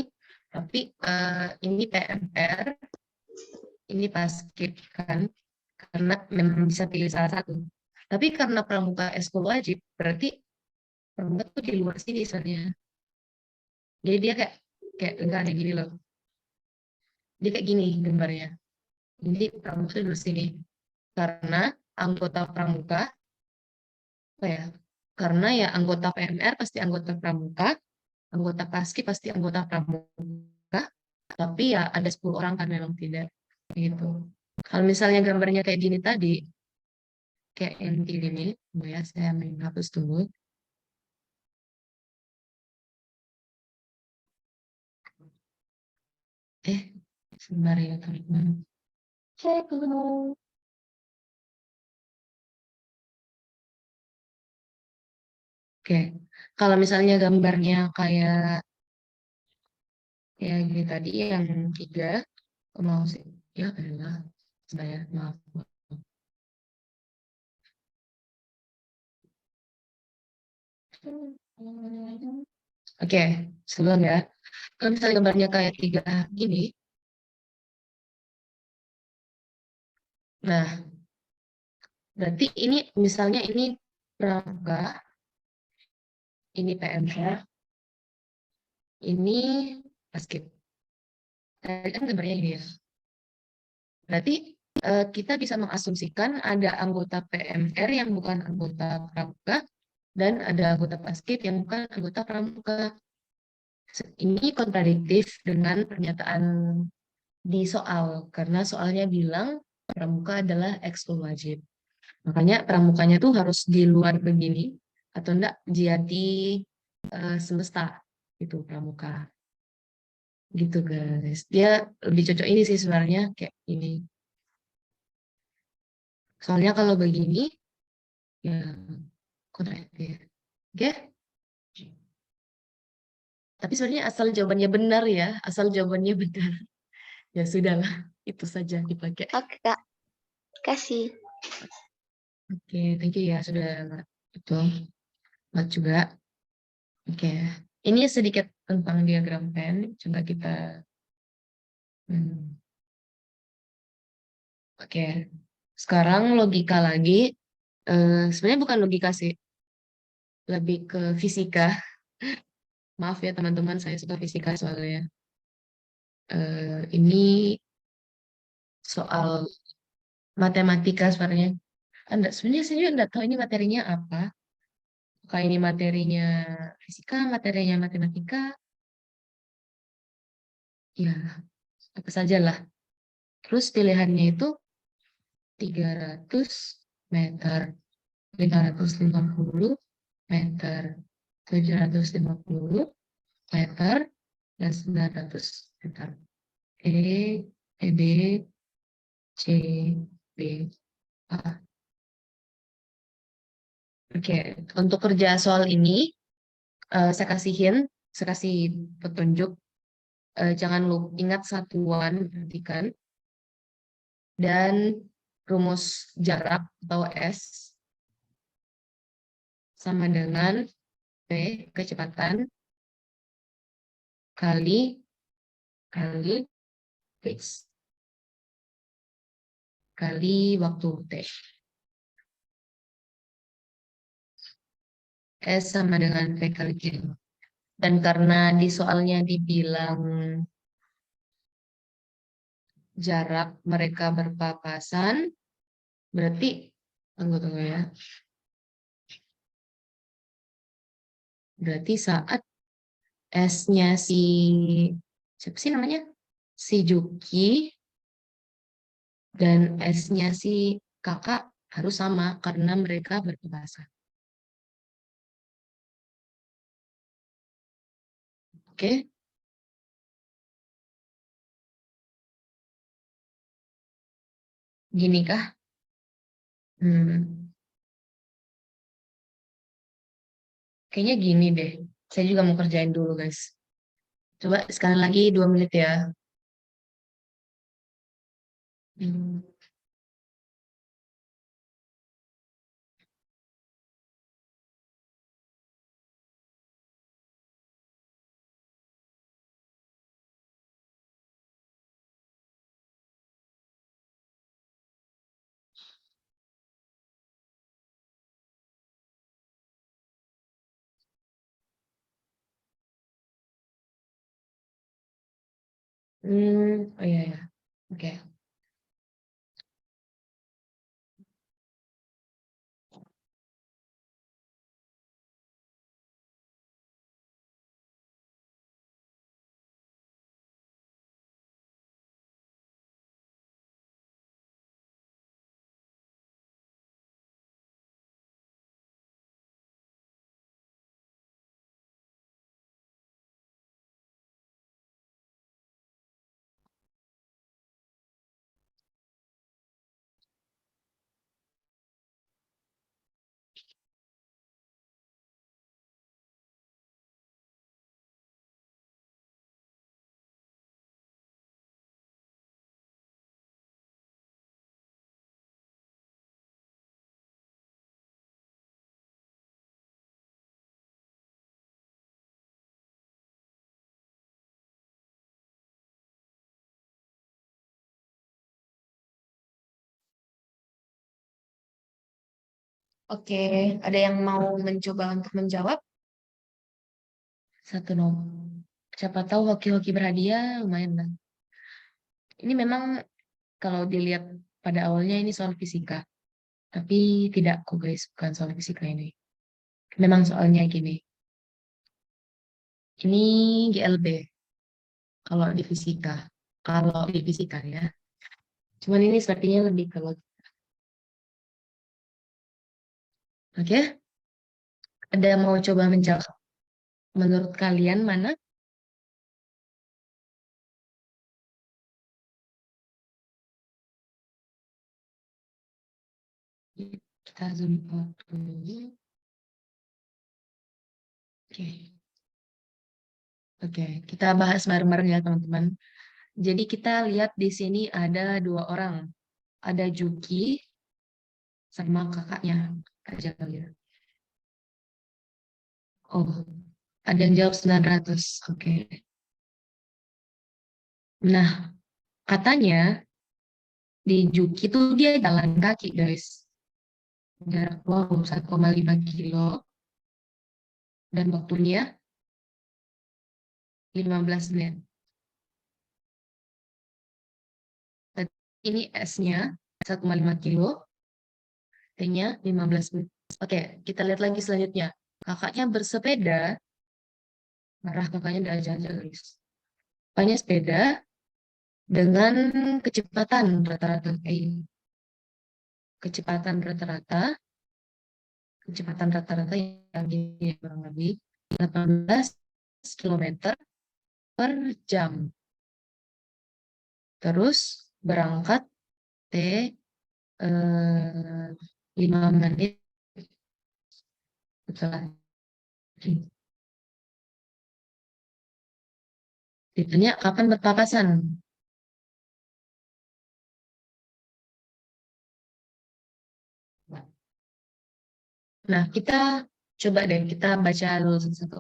Tapi ini PMR, ini paskib kan. Karena memang bisa pilih salah satu. Tapi karena pramuka eskul wajib, berarti pramuka tuh di luar sini sebenarnya. Jadi dia kayak enggak ada gini loh. Dia kayak gini gambarnya. Jadi pramuka di luar sini. Karena anggota pramuka, apa ya? Karena ya anggota PMR pasti anggota pramuka, anggota paski pasti anggota pramuka, tapi ya ada 10 orang kan memang tidak. Gitu. Kalau misalnya gambarnya kayak gini tadi, kayak yang gini, ya saya main hapus dulu. Sebentar ya teman-teman. Cek dulu. Oke, kalau misalnya gambarnya kayak gini tadi yang 3, mau sih, ya adalah saya maaf. Oke, sebelum ya. Kalau misalnya gambarnya kayak 3 gini, nah berarti ini misalnya ini pramuka, ini PMR, ini paskib. Tadi kan gambarnya ini ya. Berarti kita bisa mengasumsikan ada anggota PMR yang bukan anggota pramuka dan ada anggota Paskib yang bukan anggota pramuka. Ini kontradiktif dengan pernyataan di soal, karena soalnya bilang pramuka adalah ekskul wajib. Makanya pramukanya tuh harus di luar begini, atau enggak jadi semesta, itu pramuka. Gitu guys. Dia lebih cocok ini sih sebenarnya, kayak ini. Soalnya kalau begini, ya kontradiktif. Oke? Tapi sebenarnya asal jawabannya benar ya, asal jawabannya benar. Ya sudahlah, itu saja dipakai. Oke, Kak. Kasih. Oke, thank you ya sudah itu buat juga. Oke, ini sedikit tentang diagram Venn. Coba kita. hmm, Oke, sekarang logika lagi. Sebenarnya bukan logika sih, lebih ke fisika. Maaf ya teman-teman, saya suka fisika soalnya. Ini soal matematika sebenarnya. Sebenarnya saya juga nggak tahu ini materinya apa. Apakah ini materinya fisika, materinya matematika, ya apa saja lah. Terus pilihannya itu 300 meter, 550 meter, 750 meter, dan 900 meter. B, C, B, A. Oke, untuk kerja soal ini, saya kasih petunjuk. Jangan lupa ingat satuan, perhatikan. Dan rumus jarak atau S sama dengan V, kecepatan, kali pace, kali waktu T. S sama dengan V kali Q. Dan karena di soalnya dibilang jarak mereka berpapasan, berarti tunggu ya. Berarti saat S-nya siapa sih namanya? Si Juki dan S-nya si kakak harus sama karena mereka berpapasan. Oke? Gini kah? Kayaknya gini deh. Saya juga mau kerjain dulu, guys. Coba sekali lagi 2 menit ya. Hmm. Oh iya ya. Oke. Oke, ada yang mau mencoba untuk menjawab? Satu nomor. Siapa tahu hoki-hoki berhadiah lumayan lah. Ini memang kalau dilihat pada awalnya ini soal fisika. Tapi tidak kok guys, bukan soal fisika ini. Memang soalnya gini. Ini GLB. Kalau di fisika. Kalau di fisika ya. Cuman ini sepertinya lebih ke logika. Oke? Ada mau coba menjawab? Menurut kalian mana? Kita zoom out dulu. Oke. Oke, kita bahas bareng-bareng ya teman-teman. Jadi kita lihat di sini ada 2 orang. Ada Juki sama kakaknya. Aja kali ya. Oh, ada yang jawab 900. Oke. Nah, katanya di Juki tuh dia jalan kaki, guys. Jarak 1,5 kilo dan waktunya 15 menit. Ini S-nya 1,5 kilo, T-nya 15 menit. Oke, kita lihat lagi selanjutnya. Kakaknya bersepeda, marah kakaknya udah aja guys. Kakaknya sepeda dengan kecepatan rata-rata kecepatan rata-rata yang gini kurang lebih 18 km per jam. Terus berangkat T 5 menit setelah. Ditanya kapan berpapasan. Nah, kita coba deh kita baca dulu satu.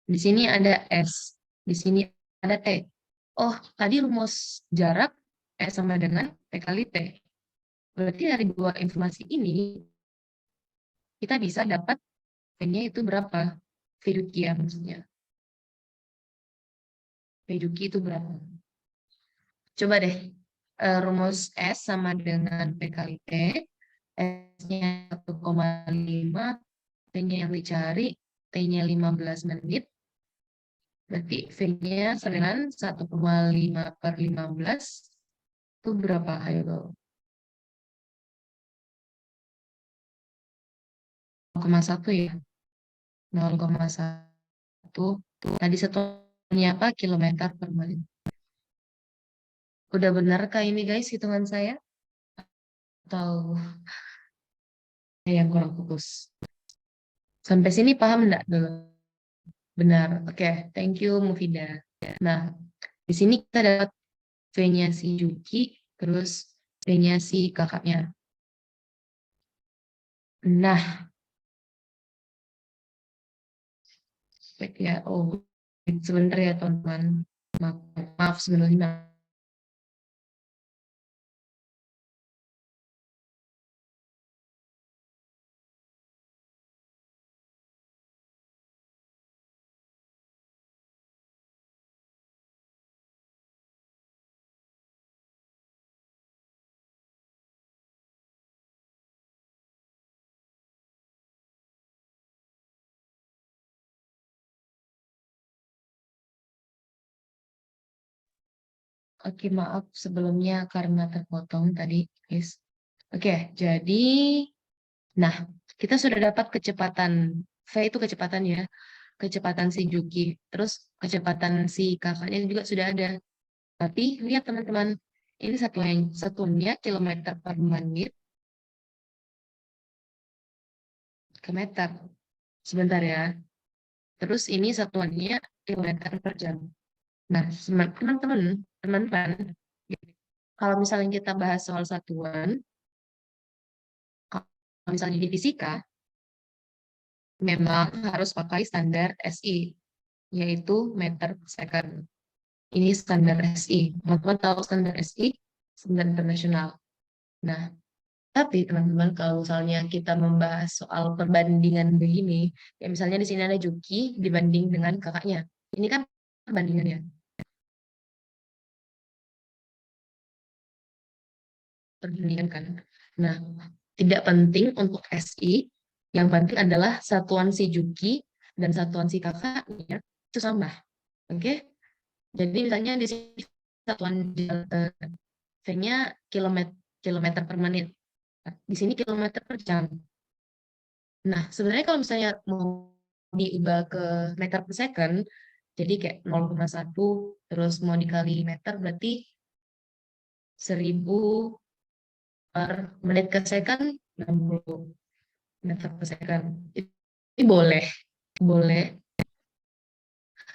Di sini ada S, di sini ada T. Oh, tadi rumus jarak S sama dengan P kali T. Berarti dari 2 informasi ini kita bisa dapat P-nya itu berapa? P-Juki ya maksudnya. P-Juki itu berapa? Coba deh, rumus S sama dengan P kali T. S-nya 1,5, T-nya yang dicari, T-nya 15 menit. Berarti V-nya dengan 1,5 per 15 itu berapa? Ayo dong. 0,1 ya. 0,1. Tadi satunya apa? Kilometer per menit. Udah benarkah ini guys hitungan saya? Atau yang kurang fokus? Sampai sini paham enggak dulu? Benar. Oke, thank you Mufida. Nah, di sini kita dapat V-nya si Juki, terus V-nya si kakaknya. Nah, ya, oh, sebentar ya teman-teman. Maaf sebenarnya. Oke, maaf sebelumnya karena terpotong tadi, guys. Oke, jadi, nah, kita sudah dapat kecepatan. V itu kecepatan ya. Kecepatan si Juki. Terus kecepatan si kakaknya juga sudah ada. Tapi lihat teman-teman, ini satunya kilometer per menit ke meter. Sebentar ya. Terus ini satuannya kilometer per jam. Nah, teman-teman, kalau misalnya kita bahas soal satuan, kalau misalnya di fisika, memang harus pakai standar SI, yaitu meter per second. Ini standar SI. Teman-teman tahu standar SI? Standar internasional. Nah, tapi teman-teman kalau misalnya kita membahas soal perbandingan begini, ya misalnya di sini ada Juki dibanding dengan kakaknya. Ini kan perbandingannya. perbandingan kan. Nah, tidak penting untuk SI, yang penting adalah satuan si Juki dan satuan si kakaknya itu sama. Oke? Jadi misalnya di sini satuan V-nya kilometer per menit. Di sini kilometer per jam. Nah, sebenarnya kalau misalnya mau diubah ke meter per second, jadi kayak 0,1 terus mau dikali meter berarti 1000 per menit ke second 60 meter per second. Ini boleh, boleh.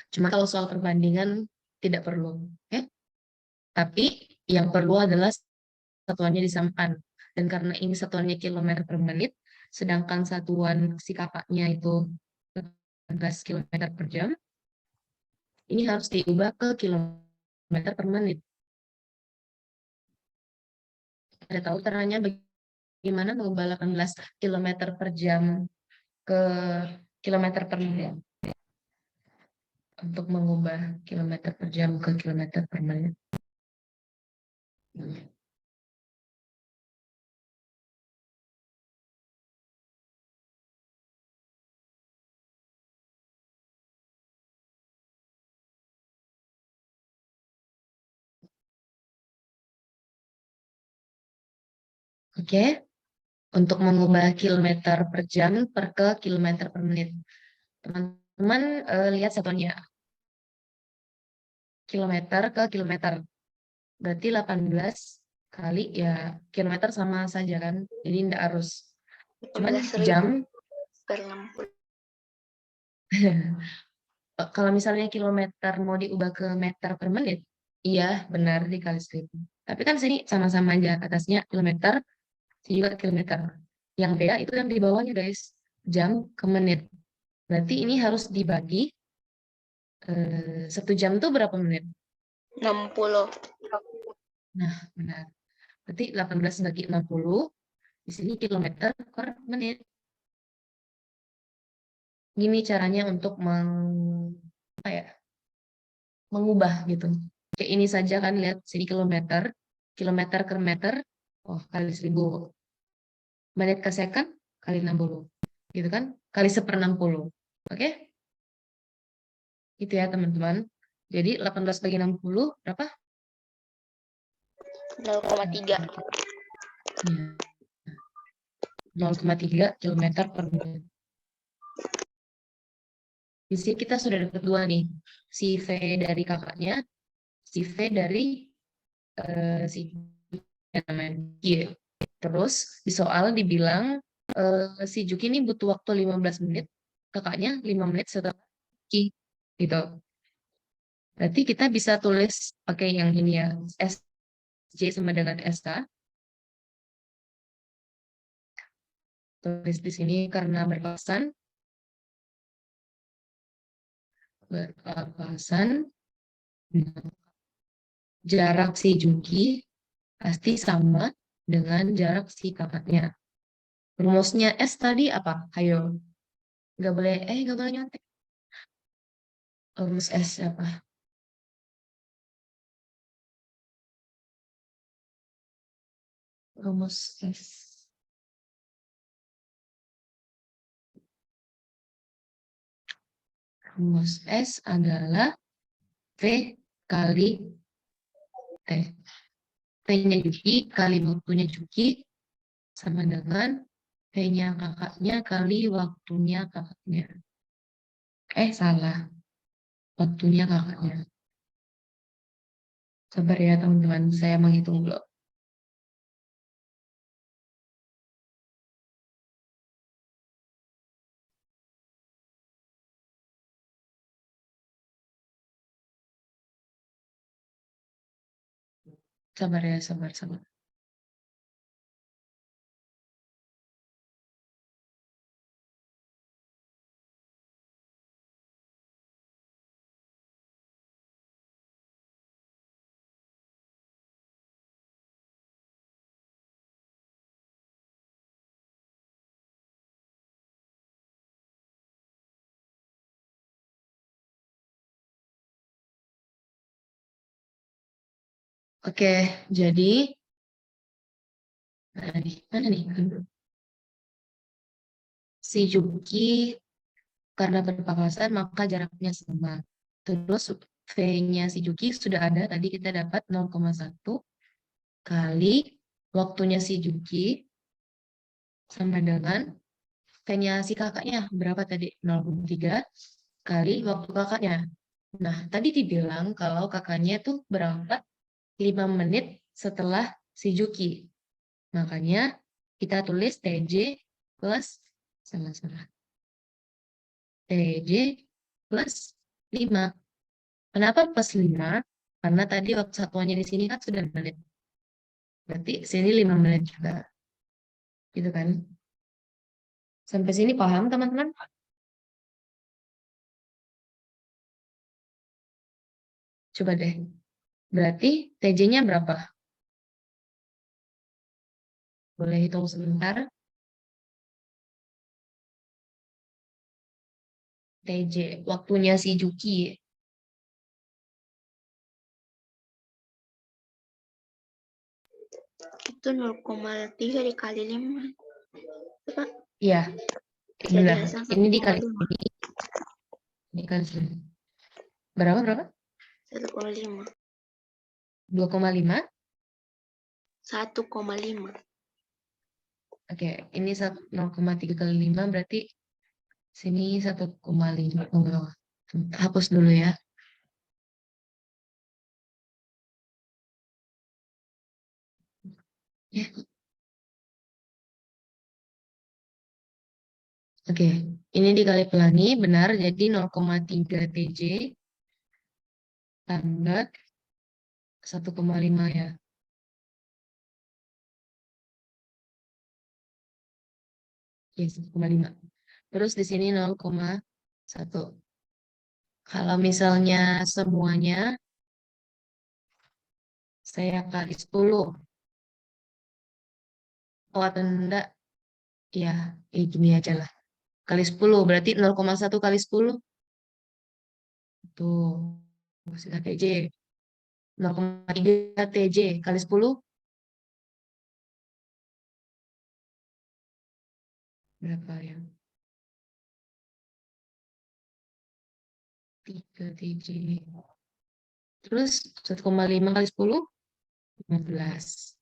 Cuma kalau soal perbandingan tidak perlu. Oke? Tapi yang perlu adalah satuannya disamakan. Dan karena ini satuannya kilometer per menit, sedangkan satuan si kakaknya itu 14 kilometer per jam, ini harus diubah ke kilometer per menit. Ada tahu caranya bagaimana mengubah 18 kilometer per jam ke kilometer per menit? Untuk mengubah kilometer per jam ke kilometer per menit. Oke, untuk mengubah kilometer per jam ke kilometer per menit. Teman-teman lihat satuannya. Kilometer ke kilometer. Berarti 18 kali ya kilometer sama saja kan. Jadi tidak harus. Cuman 18.000 jam, per 60. kalau misalnya kilometer mau diubah ke meter per menit, iya benar dikali 1000. Tapi kan sini sama-sama aja. Atasnya kilometer, sini juga kilometer. Yang beda itu yang di bawahnya guys. Jam ke menit. Berarti ini harus dibagi. 1 jam itu berapa menit? 60. Nah, benar. Berarti 18 bagi 60, di sini kilometer per menit. Gini caranya untuk apa ya, mengubah gitu. Kayak ini saja kan, lihat sini kilometer, kilometer ke meter, oh kali 1000. Menit ke second, kali 60. Gitu kan, kali 1/60. Oke? Gitu ya teman-teman. Jadi 18 bagi 60, berapa? 0,3. Ya, 0,3 kilometer per menit. Di sini kita sudah dapat 2 nih. Si V dari kakaknya, si V dari si namanya. Terus di soal dibilang si Juki ini butuh waktu 15 menit, kakaknya 5 menit setelah Juki. Gitu. Berarti kita bisa tulis pakai yang ini ya, SJ sama dengan SK. Tulis di sini karena berpapasan jarak si Juki pasti sama dengan jarak si kakaknya. Rumusnya S tadi apa? Ayo. Nggak boleh nyontek. Rumus S apa? Rumus S. Rumus S adalah V kali T. T-nya Juki kali waktunya Juki sama dengan V-nya kakaknya kali waktunya kakaknya. Salah. Waktunya kakaknya. Sabar ya teman-teman, saya menghitung dulu. Sabar ya, sabar. Oke, jadi Mana nih? Si Juki karena berpapasan maka jaraknya sama. Terus V-nya si Juki sudah ada, tadi kita dapat 0,1 kali waktunya si Juki sama dengan V-nya si kakaknya. Berapa tadi? 0,3 kali waktu kakaknya. Nah, tadi dibilang kalau kakaknya tuh berangkat 5 menit setelah si Juki. Makanya kita tulis TJ plus sama-sama. TJ plus 5. Kenapa plus 5? Karena tadi waktu satuannya di sini kan sudah menit. Berarti sini 5 menit juga. Gitu kan? Sampai sini paham teman-teman? Coba deh. Berarti TJ-nya berapa? Boleh hitung sebentar. TJ, waktunya si Juki. Itu 0,3 dikali 5. Pak, Iya, jadi benar. hasil Ini dikali 1,5. ini, dikali sini. Berapa? 1,5. 2,5. 1,5. Oke, ini 0,3 kali 5 berarti sini 1,5. Oh, hapus dulu ya. Ya. Oke, ini dikali pelangi benar jadi 0,3 TJ tambah 1,5 ya. Ya, 1,5. Terus di sini 0,1. Kalau misalnya semuanya saya kali 10. Oh, atau enggak? Ya, gini aja lah. Kali 10 berarti 0,1 kali 10. Tuh, sudah TJ. 0,3 TJ kali 10 berapa ya? 3 TJ. Terus 1,5 kali 10 15.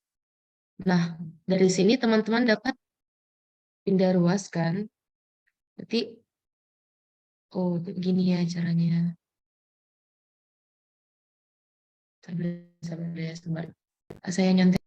Nah, dari sini teman-teman dapat pindah ruas kan? Berarti oh gini ya caranya. Sabar. Saya nyontek.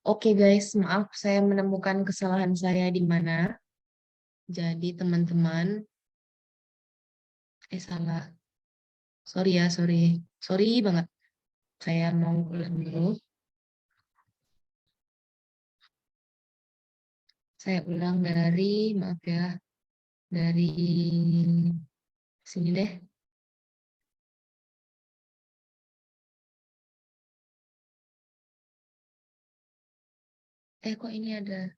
Oke guys, maaf saya menemukan kesalahan saya di mana. Jadi teman-teman, salah. Sorry ya, sorry. Sorry banget. Saya mau ulang dulu. Saya ulang dari, maaf ya, dari sini deh. Kok ini ada?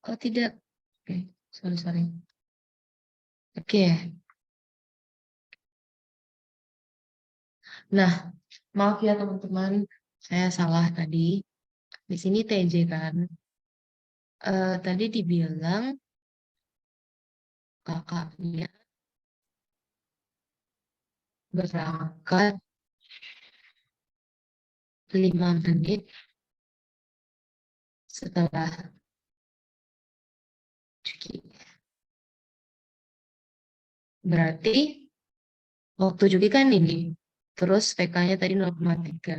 Oh tidak. Oke, sorry. Oke. Nah, maaf ya teman-teman, saya salah tadi. Di sini TJ kan. Tadi dibilang kakaknya berangkat 5 menit setelah cuci. Berarti waktu cuci kan ini. Terus PK-nya tadi 0,3.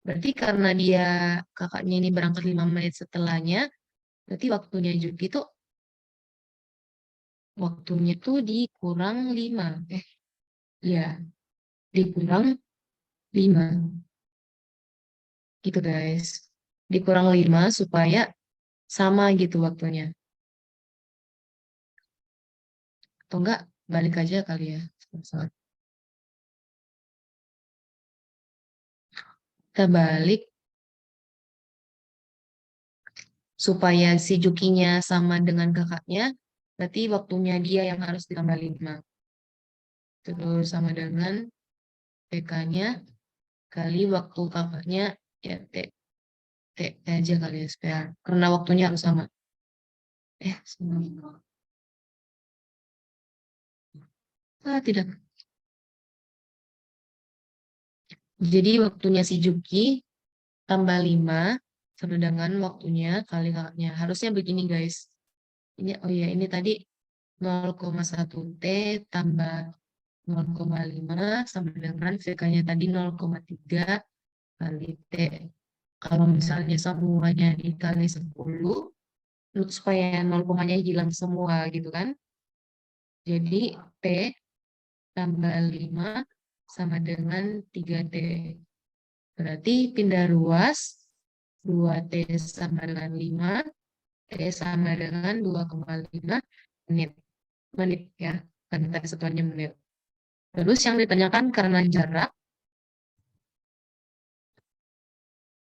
Berarti karena kakaknya ini berangkat 5 menit setelahnya, berarti waktunya tuh dikurang 5. Ya, dikurang 5. Gitu guys. Dikurang 5 supaya sama gitu waktunya. Atau enggak, balik aja kali ya. Kita balik supaya si Jukinya sama dengan kakaknya, berarti waktunya dia yang harus ditambah 5. Terus sama dengan PK-nya kali waktu kakaknya, ya T aja kali ya, supaya karena waktunya harus sama. Sama. Tidak. Jadi waktunya si Juki tambah 5 sama dengan waktunya kali kakaknya. Harusnya begini guys. Ini tadi 0,1 T tambah 0,5 sama dengan VK-nya tadi 0,3 kali T. Kalau misalnya semuanya dikali 10, supaya 0,nya hilang semua gitu kan. Jadi T tambah 5 sama dengan 3T. Berarti pindah ruas, 2T sama dengan 5, T sama dengan 2,5 menit. Menit ya, kan tadi satuannya menit. Terus yang ditanyakan karena jarak,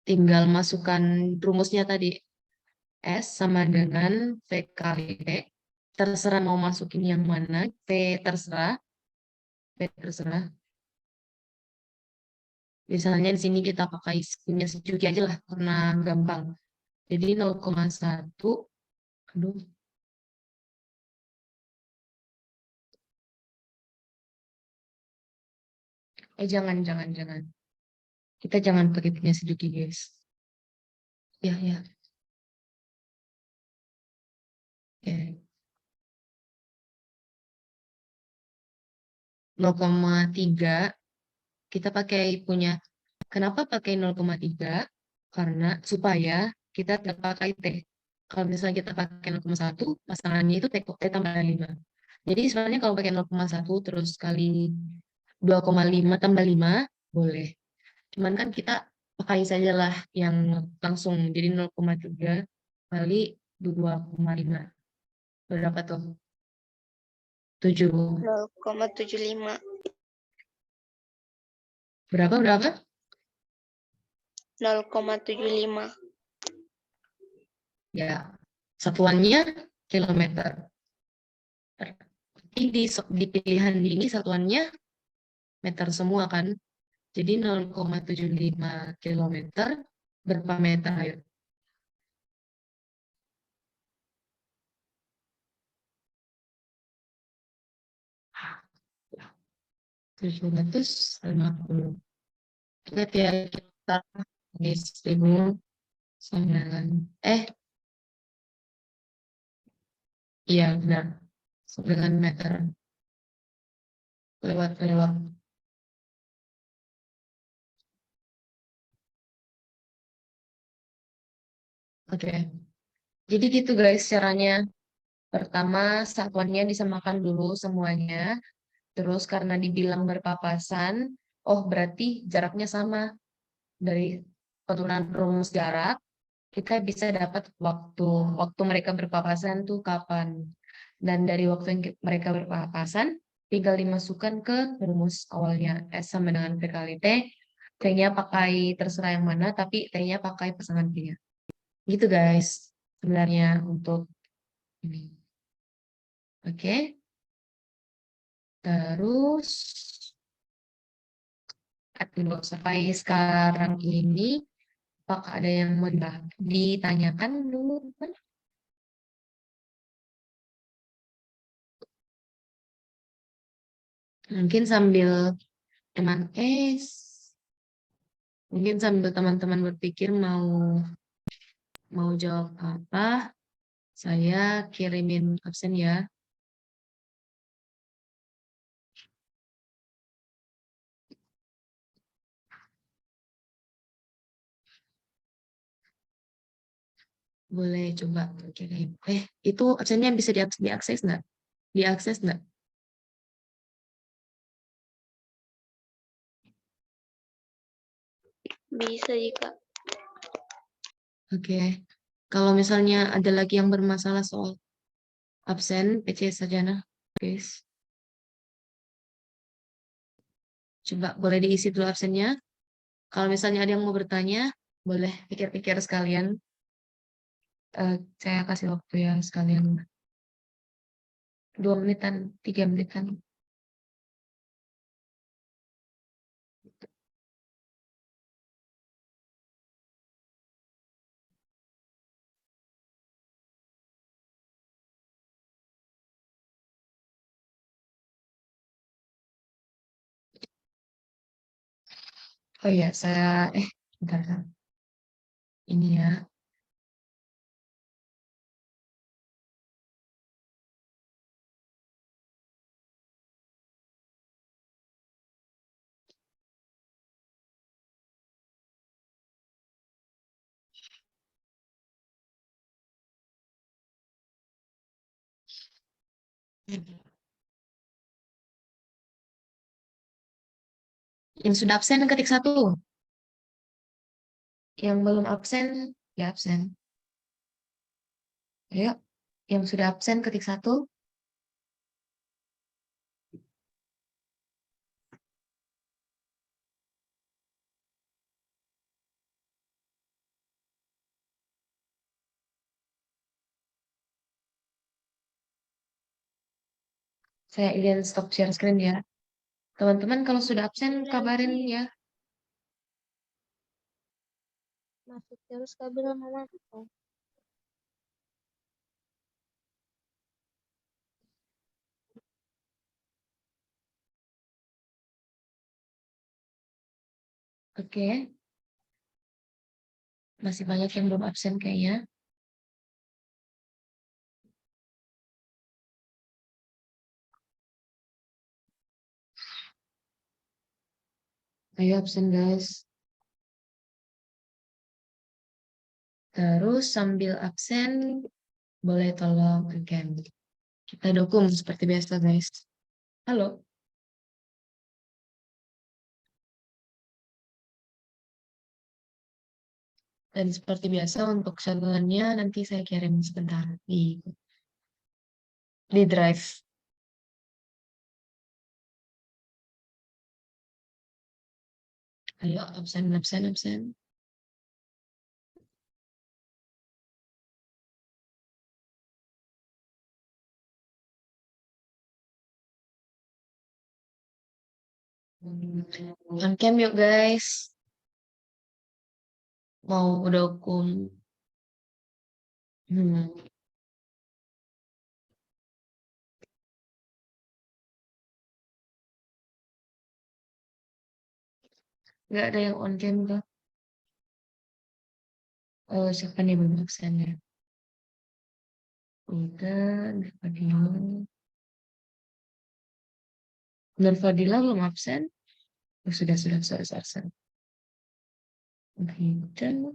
tinggal masukkan rumusnya tadi. S sama dengan V kali T. Terserah mau masukin yang mana, P terserah. Misalnya di sini kita pakai punya sejuki aja lah, karena gampang. Jadi 0,1, aduh, jangan. Kita jangan pakai punya sejuki, guys. Ya. Oke. 0,3 kita pakai punya. Kenapa pakai 0,3? Karena supaya kita tidak pakai T. Kalau misalnya kita pakai 0,1, pasangannya itu T tambah 5. Jadi sebenarnya kalau pakai 0,1 terus kali 2,5 tambah 5, boleh. Cuman kan kita pakai sajalah yang langsung. Jadi 0,3 kali 2,5. Berapa tuh? 7. 0,75. Berapa? 0,75. Ya, satuannya kilometer. Di pilihan ini satuannya meter semua kan. Jadi 0,75 kilometer berapa meter? Ayo. 750. Lihat ya, kita di 1.900. Iya benar. 9 meter. Lewat. Oke. Jadi gitu guys caranya. Pertama, satuannya disamakan dulu semuanya. Terus karena dibilang berpapasan, oh berarti jaraknya sama. Dari penurunan rumus jarak, kita bisa dapat waktu mereka berpapasan tuh kapan. Dan dari waktu yang mereka berpapasan, tinggal dimasukkan ke rumus awalnya. S sama dengan P kali T. T-nya pakai terserah yang mana, tapi T-nya pakai pasangan P-nya. Gitu guys, sebenarnya untuk ini. Oke. Terus, sampai sekarang ini, apakah ada yang mau ditanyakan dulu? Mungkin sambil teman Mungkin sambil teman-teman berpikir mau jawab apa, saya kirimin absen ya. Boleh coba kirim. Itu absennya bisa diakses nggak? Diakses nggak? Bisa jika. Oke. Kalau misalnya ada lagi yang bermasalah soal absen, PC saja nah, guys. Coba boleh diisi dulu absennya. Kalau misalnya ada yang mau bertanya, boleh pikir-pikir sekalian. Saya kasih waktu ya sekalian 2 menitan, 3 menitan. Oh iya, bentar kan. Ini ya. Yang sudah absen ketik 1. Yang belum absen, ya absen. Ayo, yang sudah absen ketik 1. Saya izin stop share screen ya. Teman-teman kalau sudah absen kabarin ya. Masuk terus kabel mama. Oke. Masih banyak yang belum absen kayaknya. Ayo absen guys. Terus sambil absen, boleh tolong again. Kita dukung seperti biasa guys. Halo. Dan seperti biasa untuk catatan nanti saya kirim sebentar di drive. Ayo absen. On cam yuk guys. Mau udah hukum. Nggak ada yang on cam tuh. Oh, siapa nih belum absen ya? Udah, Fadila belum absen? Oh, sudah, absen. Udah,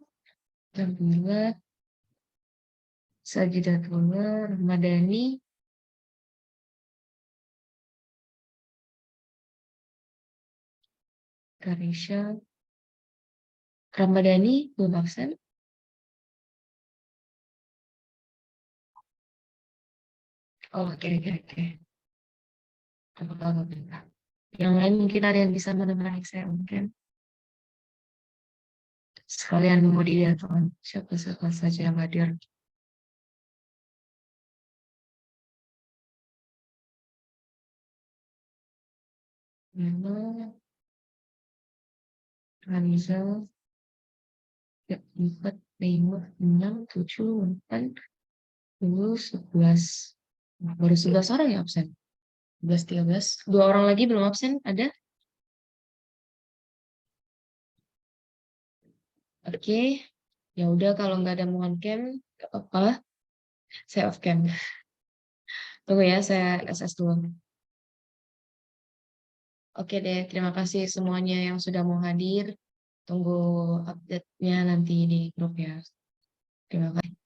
Nabila, Sajidatullah, Ramadhani, Karisha, Ramadhani belum absen? Oh, oke. Apa. Yang lain mungkin ada yang bisa menemani saya mungkin. Sekalian nunggu di teman siapa saja yang hadir. Memang Ranizal, ya, 4, 5, 6, 7, 8, 10, 11. Baru 11 orang yang absen. 11, 13. 2 orang lagi belum absen, ada? Oke, ya udah kalau nggak ada mohon cam, nggak apa-apa. Saya off cam. Tunggu ya, saya SS dulu. Oke deh, terima kasih semuanya yang sudah mau hadir. Tunggu update-nya nanti di grup ya. Terima kasih.